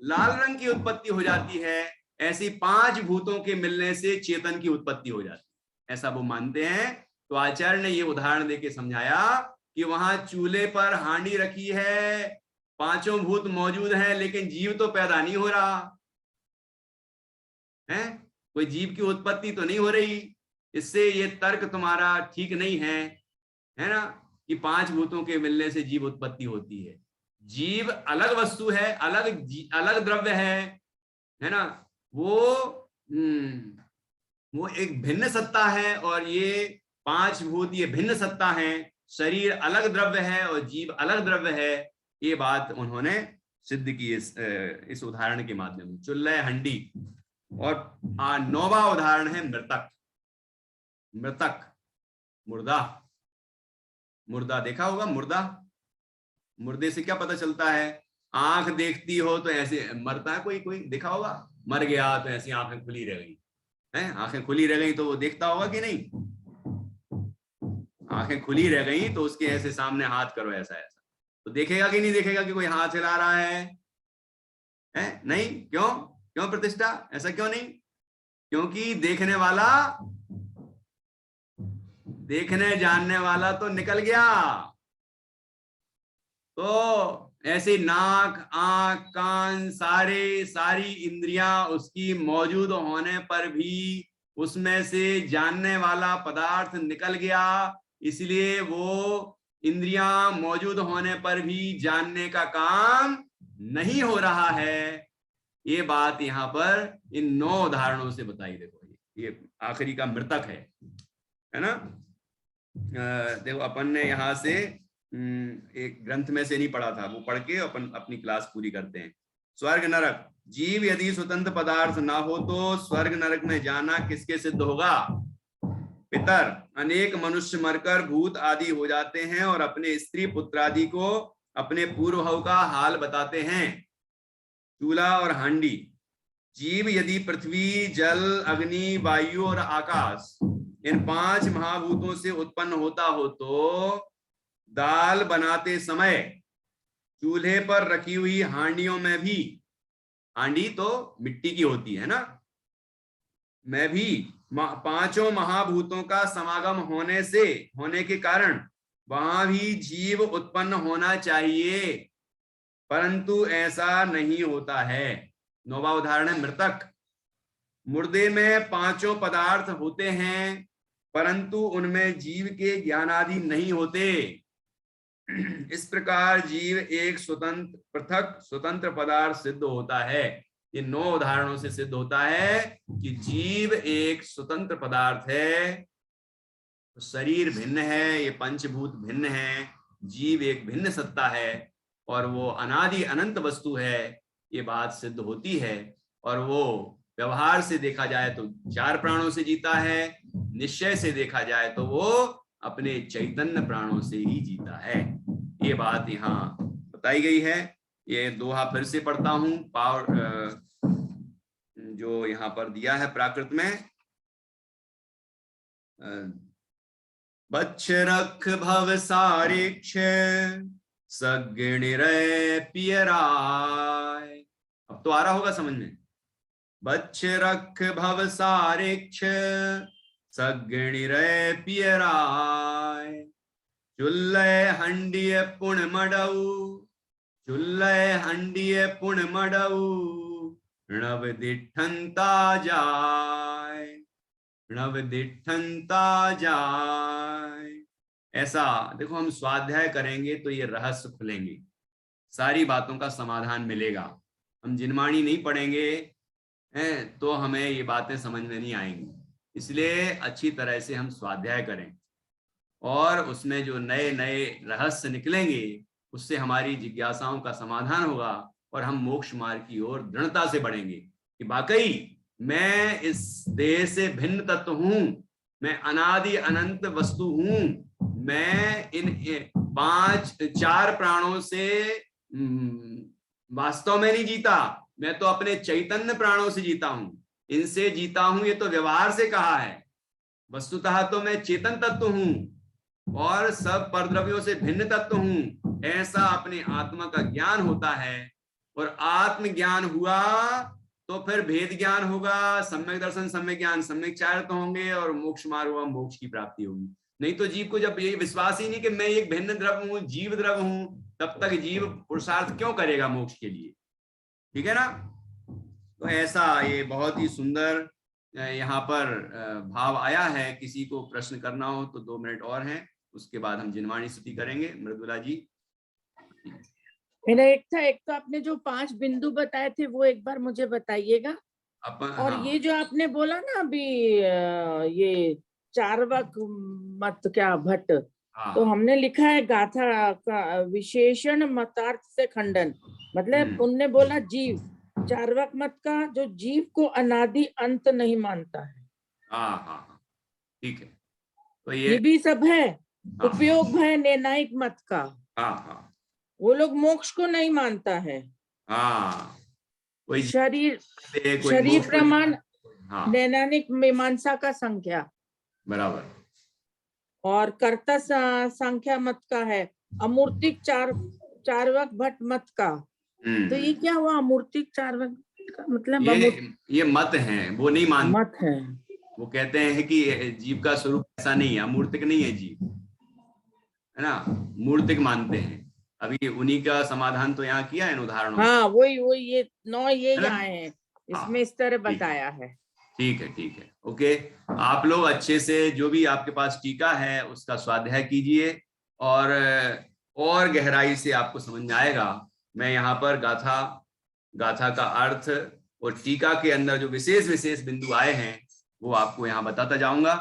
लाल रंग की उत्पत्ति हो जाती है, ऐसी 5 भूतों के मिलने से चेतन की उत्पत्ति हो जाती है, ऐसा वो मानते हैं। तो आचार्य ने ये उदाहरण देके समझाया कि वहां चूल्हे पर हांडी रखी है, 5 भूत मौजूद हैं, लेकिन जीव तो पैदा नहीं हो रहा है, कोई जीव की उत्पत्ति तो नहीं हो रही। इससे ये तर्क तुम्हारा ठीक नहीं है ना, कि 5 भूतों के मिलने से जीव उत्पत्ति होती है। जीव अलग वस्तु है, अलग द्रव्य है ना, वो एक भिन्न सत्ता है, और ये 5 भूत ये भिन्न सत्ता है। शरीर अलग द्रव्य है और जीव अलग द्रव्य है। ये बात उन्होंने सिद्ध की इस उदाहरण के माध्यम से, चुल्हे हंडी। और 9वां उदाहरण है मृतक। मृतक, मुर्दा। मुर्दा देखा होगा, मुर्दा, मुर्दे से क्या पता चलता है? आंख देखती हो तो ऐसे मरता है, कोई देखा होगा, मर गया तो ऐसी आंखें खुली रह गई हैं, आंखें खुली रह गई तो वो देखता होगा कि नहीं? आंखें खुली रह गई तो उसके ऐसे सामने हाथ करो ऐसा ऐसा, तो देखेगा कि नहीं देखेगा कि कोई हाथ हिला रहा है? नहीं। क्यों प्रतिष्ठा, ऐसा क्यों नहीं? क्योंकि देखने जानने वाला तो निकल गया। तो ऐसे नाक, आंख, कान, सारी इंद्रियां उसकी मौजूद होने पर भी उसमें से जानने वाला पदार्थ निकल गया, इसलिए वो इंद्रियां मौजूद होने पर भी जानने का काम नहीं हो रहा है। ये बात यहाँ पर इन 9 उदाहरणों से बताई। देखो ये आखिरी का मृतक है ना। देखो अपन ने यहाँ से एक ग्रंथ में से नहीं पढ़ा था, वो पढ़ के अपन अपनी क्लास पूरी करते हैं। स्वर्ग नरक, जीव यदि स्वतंत्र पदार्थ ना हो तो स्वर्ग नरक में जाना किसके सिद्ध होगा? पितर, अनेक मनुष्य मरकर भूत आदि हो जाते हैं और अपने स्त्री पुत्र आदि को अपने पूर्व भाव का हाल बताते हैं। चूल्हा और हांडी, जीव यदि पृथ्वी, जल, अग्नि, वायु और आकाश इन 5 महाभूतों से उत्पन्न होता हो तो दाल बनाते समय चूल्हे पर रखी हुई हांडियों में भी, हांडी तो मिट्टी की होती है ना, में भी 5 महाभूतों का समागम होने के कारण वहां भी जीव उत्पन्न होना चाहिए, परंतु ऐसा नहीं होता है। 9वां उदाहरण है मृतक। मुर्दे में 5 पदार्थ होते हैं, परंतु उनमें जीव के ज्ञानादि नहीं होते। इस प्रकार जीव एक पृथक स्वतंत्र पदार्थ सिद्ध होता है। ये 9 उदाहरणों से सिद्ध होता है कि जीव एक स्वतंत्र पदार्थ है, शरीर भिन्न है, ये पंचभूत भिन्न है, जीव एक भिन्न सत्ता है और वो अनादि अनंत वस्तु है, ये बात सिद्ध होती है। और वो व्यवहार से देखा जाए तो 4 प्राणों से जीता है, निश्चय से देखा जाए तो वो अपने चैतन्य प्राणों से ही जीता है। ये बात यहाँ बताई गई है। ये दोहा फिर से पढ़ता हूं, पावर जो यहाँ पर दिया है प्राकृत में। बच्छ रख भव सारिक्ष सगणिरय पियराय। अब तो आ रहा होगा समझ में। बच्छ रख भव सारिक्ष सगणिरय पियराय। चुल्लय हंडिय पुण मडऊ, चुल्लय हंडिय पुण मडऊ। णवदिठन्ता जाय, णवदिठन्ता जाय। ऐसा देखो, हम स्वाध्याय करेंगे तो ये रहस्य खुलेंगे, सारी बातों का समाधान मिलेगा। हम जिनवाणी नहीं पढ़ेंगे हैं तो हमें ये बातें समझ में नहीं आएंगी। इसलिए अच्छी तरह से हम स्वाध्याय करें और उसमें जो नए नए रहस्य निकलेंगे उससे हमारी जिज्ञासाओं का समाधान होगा और हम मोक्ष मार्ग की ओर दृढ़ता से बढ़ेंगे कि वाकई मैं इस देह से भिन्न तत्व हूं, मैं अनादि अनंत वस्तु हूं, मैं इन 4 प्राणों से वास्तव में नहीं जीता, मैं तो अपने चैतन्य प्राणों से जीता हूं, इनसे जीता हूं। ये तो व्यवहार से कहा है, वस्तुतः तो मैं चेतन तत्व हूं और सब परद्रव्यों से भिन्न तत्व हूं। ऐसा अपने आत्मा का ज्ञान होता है और आत्मज्ञान हुआ तो फिर भेद ज्ञान होगा, सम्यक दर्शन, सम्यक ज्ञान, सम्यक चारित्र होंगे और मोक्ष मार्ग हुआ, मोक्ष की प्राप्ति होगी। नहीं तो जीव को जब ये विश्वास ही नहीं कि मैं एक भिन्न द्रव्य हूं, जीव द्रव्य हूं, तब तक जीव पुरुषार्थ क्यों करेगा मोक्ष के लिए? ठीक है ना? तो ऐसा ये बहुत ही सुंदर यहाँ पर भाव आया है। किसी को प्रश्न करना हो तो 2 मिनट और हैं, उसके बाद हम जिनवाणी स्तुति करेंगे। मृदुला जी। मेरा एक तो आपने जो 5 बिंदु बताए थे वो एक बार मुझे बताइएगा। और हाँ। ये जो आपने बोला ना अभी ये चार्वाक मत क्या भट्ट, तो हमने लिखा है गाथा का विशेषण मतार्थ से खंडन, मतलब उनने बोला जीव, चार्वाक मत का जो जीव को अनादि अंत नहीं मानता है। हाँ, ठीक है। तो ये भी सब है। उपयोग है नैनायिक मत का। हाँ, वो लोग मोक्ष को नहीं मानता है। हाँ, शरीर प्रमाण नैनायिक मीमांसा का संख्या बराबर। और कर्ता संख्या मत का है अमूर्तिक चार्वाक भट्ट मत का। तो ये क्या हुआ अमूर्तिक चार्वाक का मतलब? ये मत हैं, वो नहीं मानते। मत है, वो कहते हैं कि जीव का स्वरूप ऐसा नहीं है, अमूर्तिक नहीं है जीव, है ना, मूर्तिक मानते हैं। अभी उन्हीं का समाधान तो यहाँ किया है इन उदाहरणों। हाँ, वही ये 9 ये आए हैं इसमें, इस तरह बताया है। ठीक है, ओके। आप लोग अच्छे से जो भी आपके पास टीका है उसका स्वाध्याय कीजिए और गहराई से आपको समझ में आएगा। मैं यहाँ पर गाथा का अर्थ और टीका के अंदर जो विशेष बिंदु आए हैं वो आपको यहाँ बताता जाऊंगा।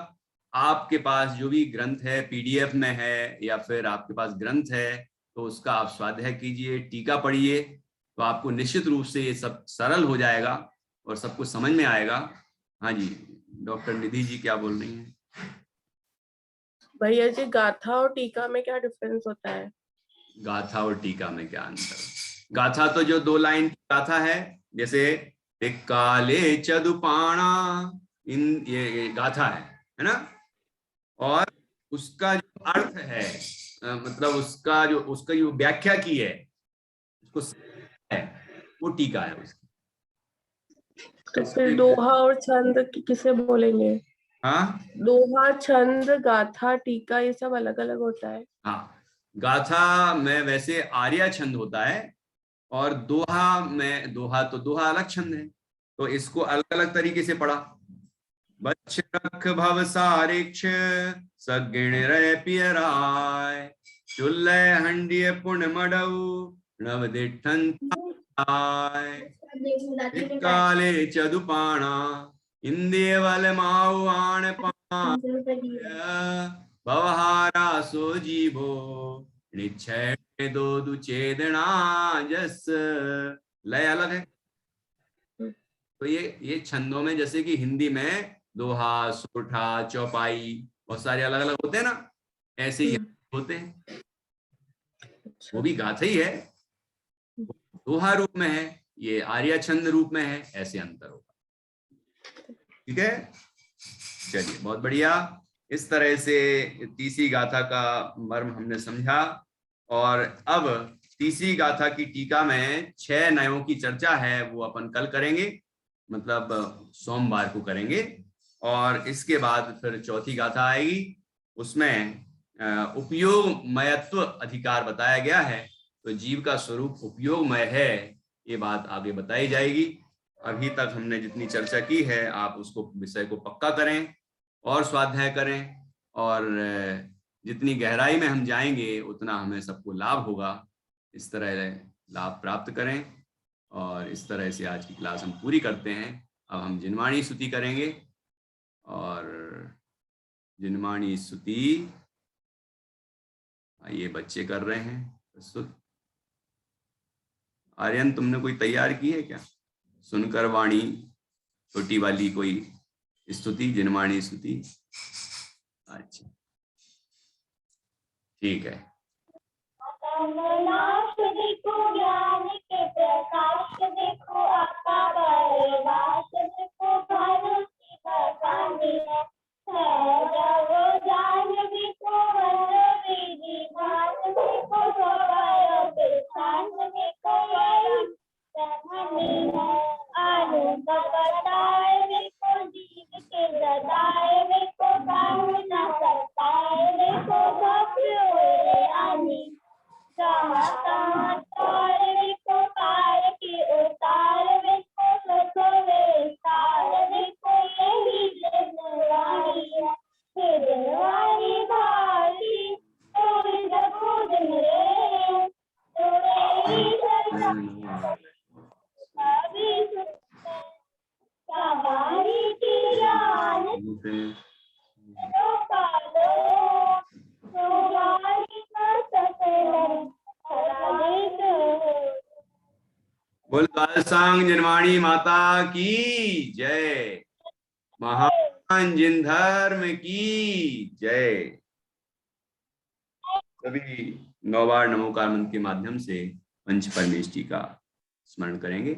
आपके पास जो भी ग्रंथ है, पीडीएफ में है या फिर आपके पास ग्रंथ है, तो उसका आप स्वाध्याय कीजिए, टीका पढ़िए, तो आपको निश्चित रूप से ये सब सरल हो जाएगा और सब कुछ समझ में आएगा। हाँ जी, डॉक्टर निधि जी क्या बोल रही हैं? भैया जी, गाथा और टीका में क्या डिफरेंस होता है? गाथा और टीका में क्या अंतर? गाथा तो जो 2 लाइन की गाथा है, जैसे काले चदुपाणा, ये गाथा है ना, और उसका जो अर्थ है, मतलब उसका जो व्याख्या की है, वो टीका है उसकी। तो फिर दोहा और छंद किसे बोलेंगे? हाँ, दोहा, छंद, गाथा, टीका ये सब अलग अलग होता है। हाँ, गाथा में वैसे आर्या छंद होता है और दोहा अलग छंद है, तो इसको अलग अलग तरीके से पढ़ा। बच्छ रख भव सारिक्ष सगिण रे पियराय, चुल्ले हंडिय पुण्य मडऊ नवदिठन काले चदुपाणा इंदिय वल माऊ आण भवहारा सो जीवो निश्चय दो दुचेदना जस। लय अलग है। तो ये छंदों में, जैसे कि हिंदी में दोहा, सोठा, चौपाई बहुत सारे अलग अलग होते हैं ना, ऐसे ही होते हैं। वो भी गाथा ही है, दोहा रूप में है, ये आर्या छंद रूप में है, ऐसे अंतर होगा। ठीक है, चलिए, बहुत बढ़िया। इस तरह से तीसरी गाथा का मर्म हमने समझा और अब तीसरी गाथा की टीका में 6 नयों की चर्चा है, वो अपन कल करेंगे, मतलब सोमवार को करेंगे। और इसके बाद फिर चौथी गाथा आएगी, उसमें उपयोगमयत्व अधिकार बताया गया है, तो जीव का स्वरूप उपयोगमय है, ये बात आगे बताई जाएगी। अभी तक हमने जितनी चर्चा की है आप उसको विषय को पक्का करें और स्वाध्याय करें, और जितनी गहराई में हम जाएंगे उतना हमें सबको लाभ होगा। इस तरह लाभ प्राप्त करें, और इस तरह से आज की क्लास हम पूरी करते हैं। अब हम जिनवाणी स्तुति करेंगे, और जिनवाणी स्तुति ये बच्चे कर रहे हैं प्रस्तुत। आर्यन, तुमने कोई तैयार की है क्या? सुनकर वाणी छोटी वाली कोई स्तुति, जिनवाणी स्तुति? अच्छा, ठीक है। कमलाश देखो ज्ञान के प्रकाश देखो आपका परिवाश देखो भारत की बसानी है जब जान देखो वल्लभी भात देखो सोबायो बेसान देखो धनी है आलू बताए देखो जीव के जदाए देखो काम न करताए देखो भक्ति आनी बोल कालसांग जिनवाणी माता की जय, महान जिन धर्म की जय। सभी 9 बार नमोकार मंत्र के माध्यम से पंच परमेष्टि का स्मरण करेंगे।